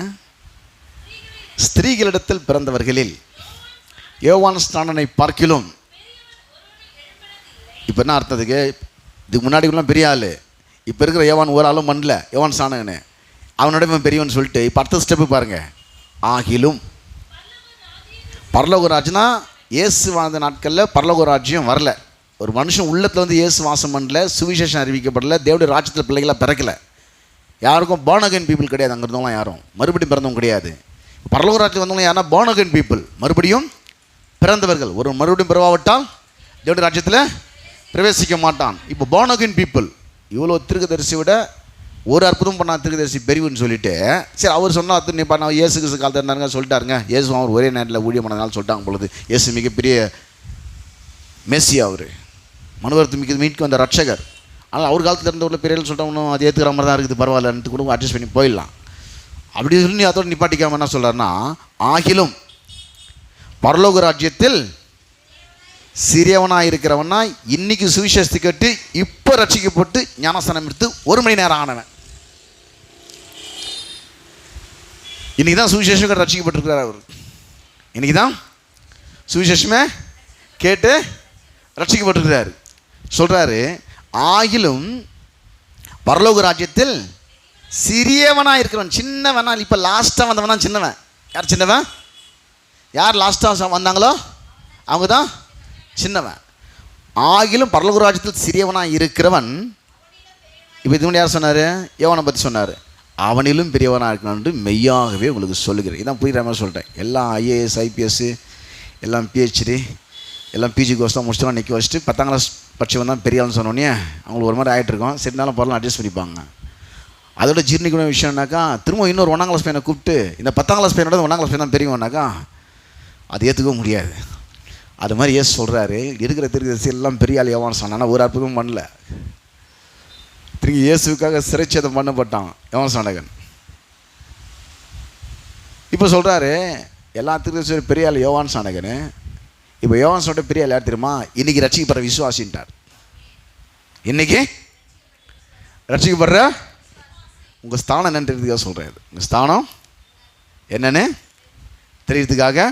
ஸ்திரீகளிடத்தில் பிறந்தவர்களில் யோவான் ஸ்நானனை பார்க்கிலும். இப்போ என்ன அர்த்தத்துக்கு? இதுக்கு முன்னாடிலாம் பெரிய ஆள், இப்போ இருக்கிற யோவான் ஒரு ஆளும் பண்ணல யோவான் ஸ்நானன்னு, அவனோட இவன் பெரியவன் சொல்லிட்டு இப்போ அடுத்த ஸ்டெப்பு பாருங்கள். ஆகிலும் பரலோக ராஜ்யம்னா இயேசு வாழ்ந்த நாட்களில் பரலோக ராஜ்யம் வரல. ஒரு மனுஷன் உள்ளத்தில் இயேசு வாசம் பண்ணல, சுவிசேஷம் அறிவிக்கப்படலை, தேவனுடைய ராஜ்யத்தில் பிள்ளைகளாக பிறக்கலை. யாருக்கும் born again பீப்புள் கிடையாது. அங்கே இருந்தவங்களாம் யாரும் மறுபடியும் பிறந்தவங்க கிடையாது. பரலோக ராஜ்யத்தில் வந்தவங்க யாருன்னா born again பீப்புள், மறுபடியும் பிறந்தவர்கள். ஒரு மறுபடியும் பிறவாவிட்டால் தேவனுடைய ராஜ்யத்தில் பிரவேசிக்க மாட்டான். இப்போ born again பீப்புள். இவ்வளோ தீர்க்கதரிசி விட ஒரு அற்புதம் பண்ணா தீர்க்கதரிசி பெரியவன்னு சொல்லிட்டு, சரி அவர் சொன்னால் அத்து நிப்பா, நான் இயேசு கிறிஸ்து காலத்தில் இருந்தாருங்க சொல்லிட்டாருங்க. இயேசு அவர் ஒரே நேரத்தில் ஊழியம் பண்ணதுனால சொல்லிட்டாங்க பொழுது. இயேசு மிகப்பெரிய மெஸ்ஸியா, அவர் மனுவரத்து மிக மீட்க வந்த ரட்சகர். ஆனால் அவர் காலத்தில் இருந்தவர்கள் பெரிய சொல்லிட்டோம்னு அது ஏற்றுக்கிற மாதிரி தான் இருக்குது, பரவாயில்லன்ட்டு கூட அட்ஜஸ்ட் பண்ணி போயிடலாம். அப்படி சொல்லி அதோட நிப்பாட்டிக்காமல் என்ன சொல்கிறாருன்னா, ஆகிலும் பரலோக ராஜ்யத்தில் சிறியவனாக இருக்கிறவனா இன்னைக்கு சுவிசேஷத்தை கேட்டு இப்போ ரட்சிக்கப்பட்டு ஞானஸ்தானம் எடுத்து 1 மணி நேரம் ஆனவன். இன்னைக்கு தான் சுவிசேஷம் ரட்சிக்கப்பட்டிருக்கிறார். அவர் இன்னைக்கு தான் சுவிசேஷமே கேட்டு ரட்சிக்கப்பட்டிருக்கிறார். சொல்றாரு, ஆகிலும் பரலோக ராஜ்யத்தில் சிறியவனாக இருக்கிறவன், சின்னவனா. இப்போ லாஸ்ட்டாக வந்தவன் தான் சின்னவன். யார் சின்னவன்? யார் லாஸ்ட்டாக வந்தாங்களோ அவங்க தான் சின்னவன். ஆகிலும் பரலோக ராஜ்யத்தில் சிறியவனாக இருக்கிறவன். இப்போ இது முன்னாடி யார் சொன்னார்? யோவானை பற்றி சொன்னார். அவனிலும் பெரியவனாக இருக்கணும்னு மெய்யாகவே உங்களுக்கு சொல்லுகிறேன். இதான் புரிகிற மாதிரி சொல்லிட்டேன். எல்லாம் IAS IPS எல்லாம் PhD எல்லாம் PG கோர்ஸ் தான் முடிச்சுட்டு நிற்க வச்சுட்டு 10ஆம் கிளாஸ் படிச்சவன் தான் பெரிய ஆள்னு சொன்னோன்னே அவங்களுக்கு ஒரு மாதிரி ஆகிட்டுருக்கோம். சரினாலும் பரவாயில்ல அட்ஜஸ்ட் பண்ணிப்பாங்க. அதோட ஜீர்ணிக்கணும் விஷயம்னாக்கா திரும்ப இன்னொரு 1ஆம் கிளாஸ் பையனை கூப்பிட்டு இந்த 10ஆம் கிளாஸ் பையனோட 1ஆம் கிளாஸ் பையன் தான் பெரியவனாக்கா அது ஏற்றுக்க முடியாது. அது மாதிரி ஏசு சொல்கிறாரு, இருக்கிற திருக்கதரிசி எல்லாம் பெரிய ஆள் யோவான் சொன்னான்னா ஒரு அற்புதமும் பண்ணல. திரும்பி இயேசுக்காக சிறைச்சேதம் பண்ணப்பட்டான் யோவான் ஸ்நானகன். இப்போ சொல்கிறாரு எல்லா திருக்கதரிசி பெரிய ஆள் யோவான் ஸ்நானகன். இப்போ யோவான் சொல்கிற பெரிய ஆள் யார் தெரியுமா? இன்றைக்கி ரட்சிக்கப்படுற விசுவாசின்ட்டார். இன்றைக்கி ரட்சிக்கப்படுற உங்கள் ஸ்தானம் என்னன்னு தெரியறதுக்காக சொல்கிறாரு. உங்கள் ஸ்தானம் என்னன்னு தெரியறதுக்காக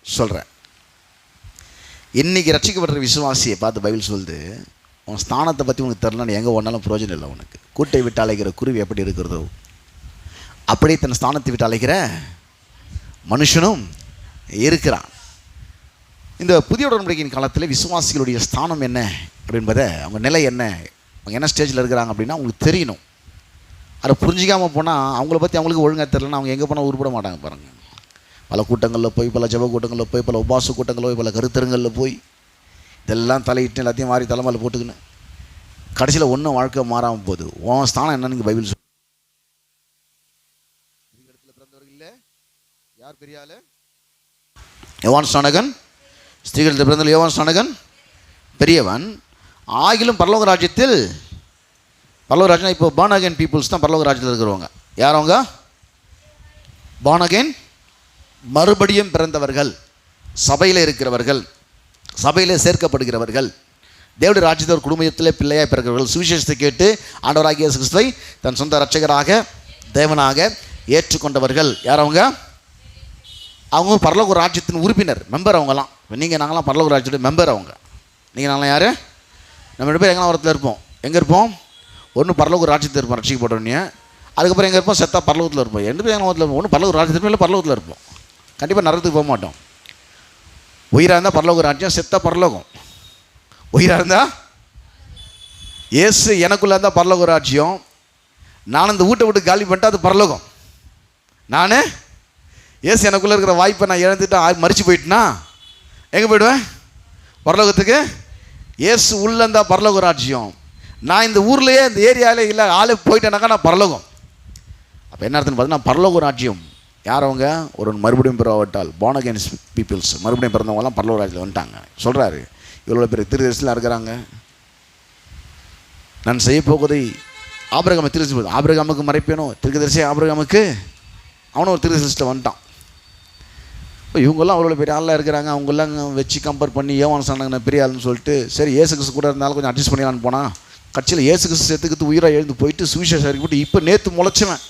சொல்கிறேன். இன்றைக்கி ரட்சிக்கப்படுற விசுவாசியை பார்த்து பைபிள் சொல்லுது, உன் ஸ்தானத்தை பற்றி உனக்கு தெரிலன்னு எங்கே ஒன்றாலும் பிரயோஜனம் இல்லை. உனக்கு கூட்டை விட்டு அழைக்கிற குருவி எப்படி இருக்கிறதோ அப்படியே தன் ஸ்தானத்தை விட்டு அழைக்கிற மனுஷனும் இருக்கிறான். இந்த புதிய உடன்படிக்கையின் காலத்தில் விசுவாசிகளுடைய ஸ்தானம் என்ன அப்படின்பதை, அவங்க நிலை என்ன, அவங்க என்ன ஸ்டேஜில் இருக்கிறாங்க அப்படின்னா அவங்களுக்கு தெரியணும். அதை புரிஞ்சிக்காமல் போனால் அவங்கள பற்றி அவங்களுக்கு ஒழுங்காக தெரிலன்னா அவங்க எங்கே போனால் உருப்பட மாட்டாங்க. பாருங்கள், பல கூட்டங்களில் போய், பல ஜப கூட்டங்களில் போய், பல உபாச கூட்டங்களில் போய், பல கருத்தரங்களில் போய் இதெல்லாம் தலையிட்டு எல்லாத்தையும் மாறி தலைமையில் போட்டுக்கின்னு கடைசியில் ஒன்றும் வாழ்க்கை மாறாமல் போகுது. உன் ஸ்தானம் என்னன்னு பைபிள் சொல்லு. பிறந்தவர்கள் யார் பெரிய ஆளு? யோவான் ஸ்நானகன். ஸ்திரீகளிடத்தில் பிறந்தவர்கள் யோவான் ஸ்நானகன் பெரியவன். ஆகிலும் பரலோக ராஜ்யத்தில், பரலோக ராஜ்யம் இப்போ பார்ன் அகைன் பீப்புள்ஸ் தான் பரலோக ராஜ்யத்தில் இருக்கிறவங்க. யார் அவங்க? பார்ன் அகைன், மறுபடியும் பிறந்தவர்கள், சபையில் இருக்கிறவர்கள், சபையில் சேர்க்கப்படுகிறவர்கள், தேவனுடைய ராஜ்யத்தை ஒரு குடும்பத்தில் பிள்ளையாக பிறக்கிறவர்கள், சுவிசேஷத்தை கேட்டு ஆண்டவராகிய இயேசு கிறிஸ்துவை தன் சொந்த இரட்சகராக தேவனாக ஏற்றுக்கொண்டவர்கள். யார் அவங்க? அவங்க பரலோக ராஜ்யத்தின் உறுப்பினர், மெம்பர். அவங்கலாம் இப்போ நீங்கள் நாங்களாம் பரலோக ராஜ்யத்துடைய மெம்பர். அவங்க நீங்கள் நாங்களாம் யார்? நம்ம 2 பேர் எங்கெல்லாம் வரத்தில் இருப்போம். எங்கே இருப்போம்? ஒன்று பரலோக ராஜ்யத்தில் இருப்போம் ரட்சிக்கப்பட்டோன்னே. அதுக்கப்புறம் எங்கே இருப்போம்? செத்தா பரலோகத்தில் இருப்போம். 2 பேர் எங்கே இருப்போம்? ஒன்று பரலோக ராஜ்யத்தில் இல்லை பரலோகத்தில் இருப்போம். கண்டிப்பாக நரகத்துக்கு போக மாட்டோம். உயிராக இருந்தால் பரலோக ராஜ்யம், செத்தா பரலோகம். உயிராக இருந்தால் இயேசு எனக்குள்ளே இருந்தால் பரலோக ராஜ்யம். நான் இந்த வீட்டை விட்டு காலி பண்ணிட்டா அது பரலோகம். நான் இயேசு எனக்குள்ளே இருக்கிற வாய்ப்பை நான் இழந்துட்டு மறித்து போயிட்டேன்னா எங்கே போயிடுவேன்? பரலோகத்துக்கு. இயேசு உள்ளே இருந்தால் பரலோக ராஜ்யம். நான் இந்த ஊர்லேயே இந்த ஏரியாவில் இல்லை ஆளு போயிட்டேனாக்கா நான் பரலோகம். அப்போ என்ன அர்த்தம்னு பார்த்தீங்கன்னா பரலோக ராஜ்யம் யார்? அவங்க ஒரு மறுபடியும் பிறவாட்டால் பார்ன் அகைன் பீப்புள்ஸ், மறுபடியும் பிறந்தவங்கலாம் பரலோக ராஜ்யத்தில் வந்துட்டாங்க. சொல்கிறாரு, இவ்வளோ பேர் திருதரிசிலாம் இருக்கிறாங்க. நான் செய்ய போவதை ஆபிரகாமை திருச்சி, ஆபிரகாமுக்கு மறைப்பேனோ திருக்கதரிசி ஆபிரகாமுக்கு, அவனும் ஒரு திருதரிசியில் வந்துட்டான். இப்போ இவங்கெல்லாம் அவ்வளோ பெரிய ஆளாக இருக்கிறாங்க. அவங்கெல்லாம் வச்சு கம்பேர் பண்ணி யோவான் சொன்னாங்க பெரிய ஆளுன்னு சொல்லிட்டு, சரி இயேசு கிறிஸ்து கூட இருந்தாலும் கொஞ்சம் அட்ஜஸ்ட் பண்ணிடலான்னு போனால் கட்சியில் இயேசு கிறிஸ்து செத்துக்கிட்டு உயிராக எழுந்து போயிட்டு சுவிசேஷம் அறிக்கை போட்டு இப்போ நேற்று முளைச்சவன்.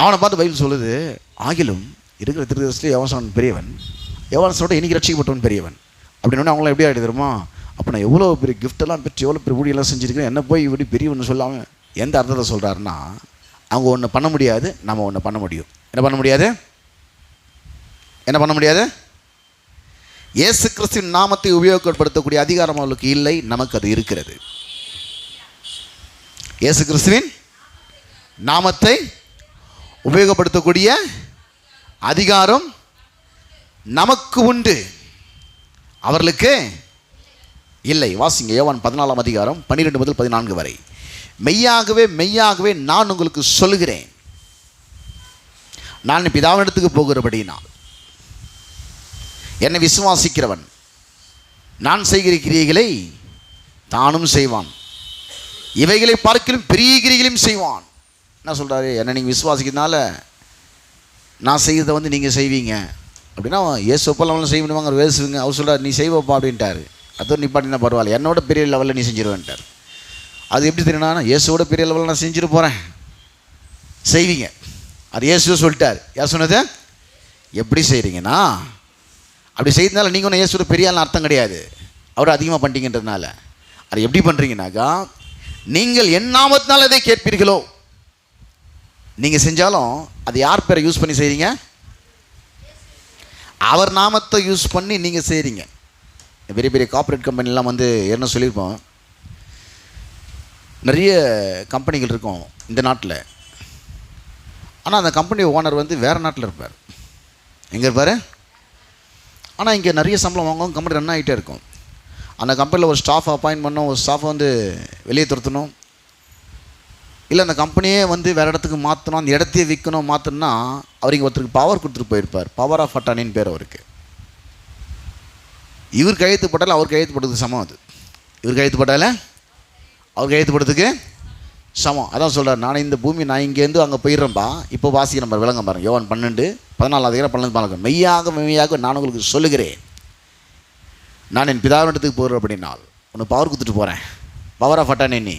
அவனை பார்த்து பைபிள் சொல்லுது, ஆகிலும் இருக்கிற திருதரிசிலே யோவான் பெரியவன், யோவானோட இன்னைக்கு ரட்சிக்கப்பட்டவன் பெரியவன் அப்படின்னு. அவங்களாம் எப்படி ஆகிட்டு தெரியுமா? அப்போ நான் எவ்வளோ பெரிய கிஃப்டெல்லாம் பெற்று எவ்வளோ பெரிய ஊழியெல்லாம் செஞ்சுருக்கேன், என்ன போய் இப்படி பெரியவன் சொல்லாமல் எந்த அர்த்தத்தை சொல்கிறாருன்னா, அவங்க ஒன்று பண்ண முடியாது, நம்ம ஒன்று பண்ண முடியும். என்ன பண்ண முடியாது? என்ன பண்ண முடியாது? இயேசு கிறிஸ்துவின் நாமத்தை உபயோகப்படுத்தக்கூடிய அதிகாரம் அவர்களுக்கு இல்லை, நமக்கு அது இருக்கிறது. இயேசு கிறிஸ்துவின் நாமத்தை உபயோகப்படுத்தக்கூடிய அதிகாரம் நமக்கு உண்டு, அவர்களுக்கு இல்லை. வாசிங்க யோவான் 14ஆம் அதிகாரம் 12 முதல் 14 வரை. மெய்யாகவே மெய்யாகவே நான் உங்களுக்கு சொல்லுகிறேன், நான் பிதாவினிடத்துக்கு போகிறபடியினால் என்னை விசுவாசிக்கிறவன் நான் செய்கிற கிரியைகளை தானும் செய்வான், இவைகளை பார்க்கிலும் பெரிய கிரியைகளையும் செய்வான். என்ன சொல்கிறாரு? என்னை நீங்கள் விசுவாசிக்கிறதுனால நான் செய்கிறத வந்து நீங்கள் செய்வீங்க அப்படின்னா ஏசப்பெல்லாம் செய்ய முடியுவாங்க வேசுவீங்க. அவர் சொல்கிறார் நீ செய்வப்பா அப்படின்ட்டார். அதோடு நிப்பாட்டினா பரவாயில்ல, என்னோட பெரிய லெவலில் நீ செஞ்சிருவேன்ட்டார். அது எப்படி தெரியும்னா இயேசுவோட பெரிய லெவலில் நான் செஞ்சுட்டு போகிறேன், செய்வீங்க. அது இயேசுவே சொல்லிட்டார். யார் சொன்னது? எப்படி செய்கிறீங்கன்னா அப்படி செய்யறதுனால நீங்கள் ஒன்றும் இயேசுவோட பெரிய ஆள்னு அர்த்தம் கிடையாது, அவரை அதிகமாக பண்ணிட்டீங்கன்றதுனால. அது எப்படி பண்ணுறீங்கனாக்கா, நீங்கள் என் நாமத்தினால் எதை கேட்பீர்களோ நீங்கள் செஞ்சாலும் அது யார் பேரை யூஸ் பண்ணி செய்கிறீங்க? அவர் நாமத்தை யூஸ் பண்ணி நீங்கள் செய்கிறீங்க. பெரிய பெரிய கார்ப்பரேட் கம்பெனிலாம் வந்து என்ன சொல்லியிருப்போம், நிறைய கம்பெனிகள் இருக்கும் இந்த நாட்டில். ஆனால் அந்த கம்பெனி ஓனர் வந்து வேறு நாட்டில் இருப்பார். எங்கே இருப்பார்? ஆனால் இங்கே நிறைய சம்பளம் வாங்குவோம், கம்பெனி ரன் ஆகிட்டே இருக்கும். அந்த கம்பெனியில் ஒரு ஸ்டாஃப் அப்பாயின்ட் பண்ணணும், ஒரு ஸ்டாஃபை வந்து வெளியே துரத்தணும், இல்லை அந்த கம்பெனியே வந்து வேறு இடத்துக்கு மாற்றணும், அந்த இடத்தையே விற்கணும், மாற்றணும்னா அவர் இங்கே ஒருத்தருக்கு பவர் கொடுத்துட்டு போயிருப்பார். பவர் ஆஃப் அட்டானின்னு பேர் அவருக்கு. இவர் கையெழுத்து போட்டாலும் அவர் கையெழுத்து போட்டதுக்கு சமம். அது இவர் கையெழுத்து போட்டால அவர் கையெழுத்து போட்டதுக்கு சமம். அதான் சொல்கிறார், நான் இந்த பூமி நான் இங்கேருந்து அங்கே போயிடுறேன்பா. இப்போ வாசிக்க நம்ம விளங்க பாருங்க, யோவான் 12:14 மெய்யாக மெய்யாக நான் உங்களுக்கு சொல்லுகிறேன், நான் என் பிதாவினிடத்துக்கு போகிறேன் அப்படின்னால் உனக்கு பவர் கொடுத்துட்டு போகிறேன். பவர் ஆஃப் அட்டானி. நீ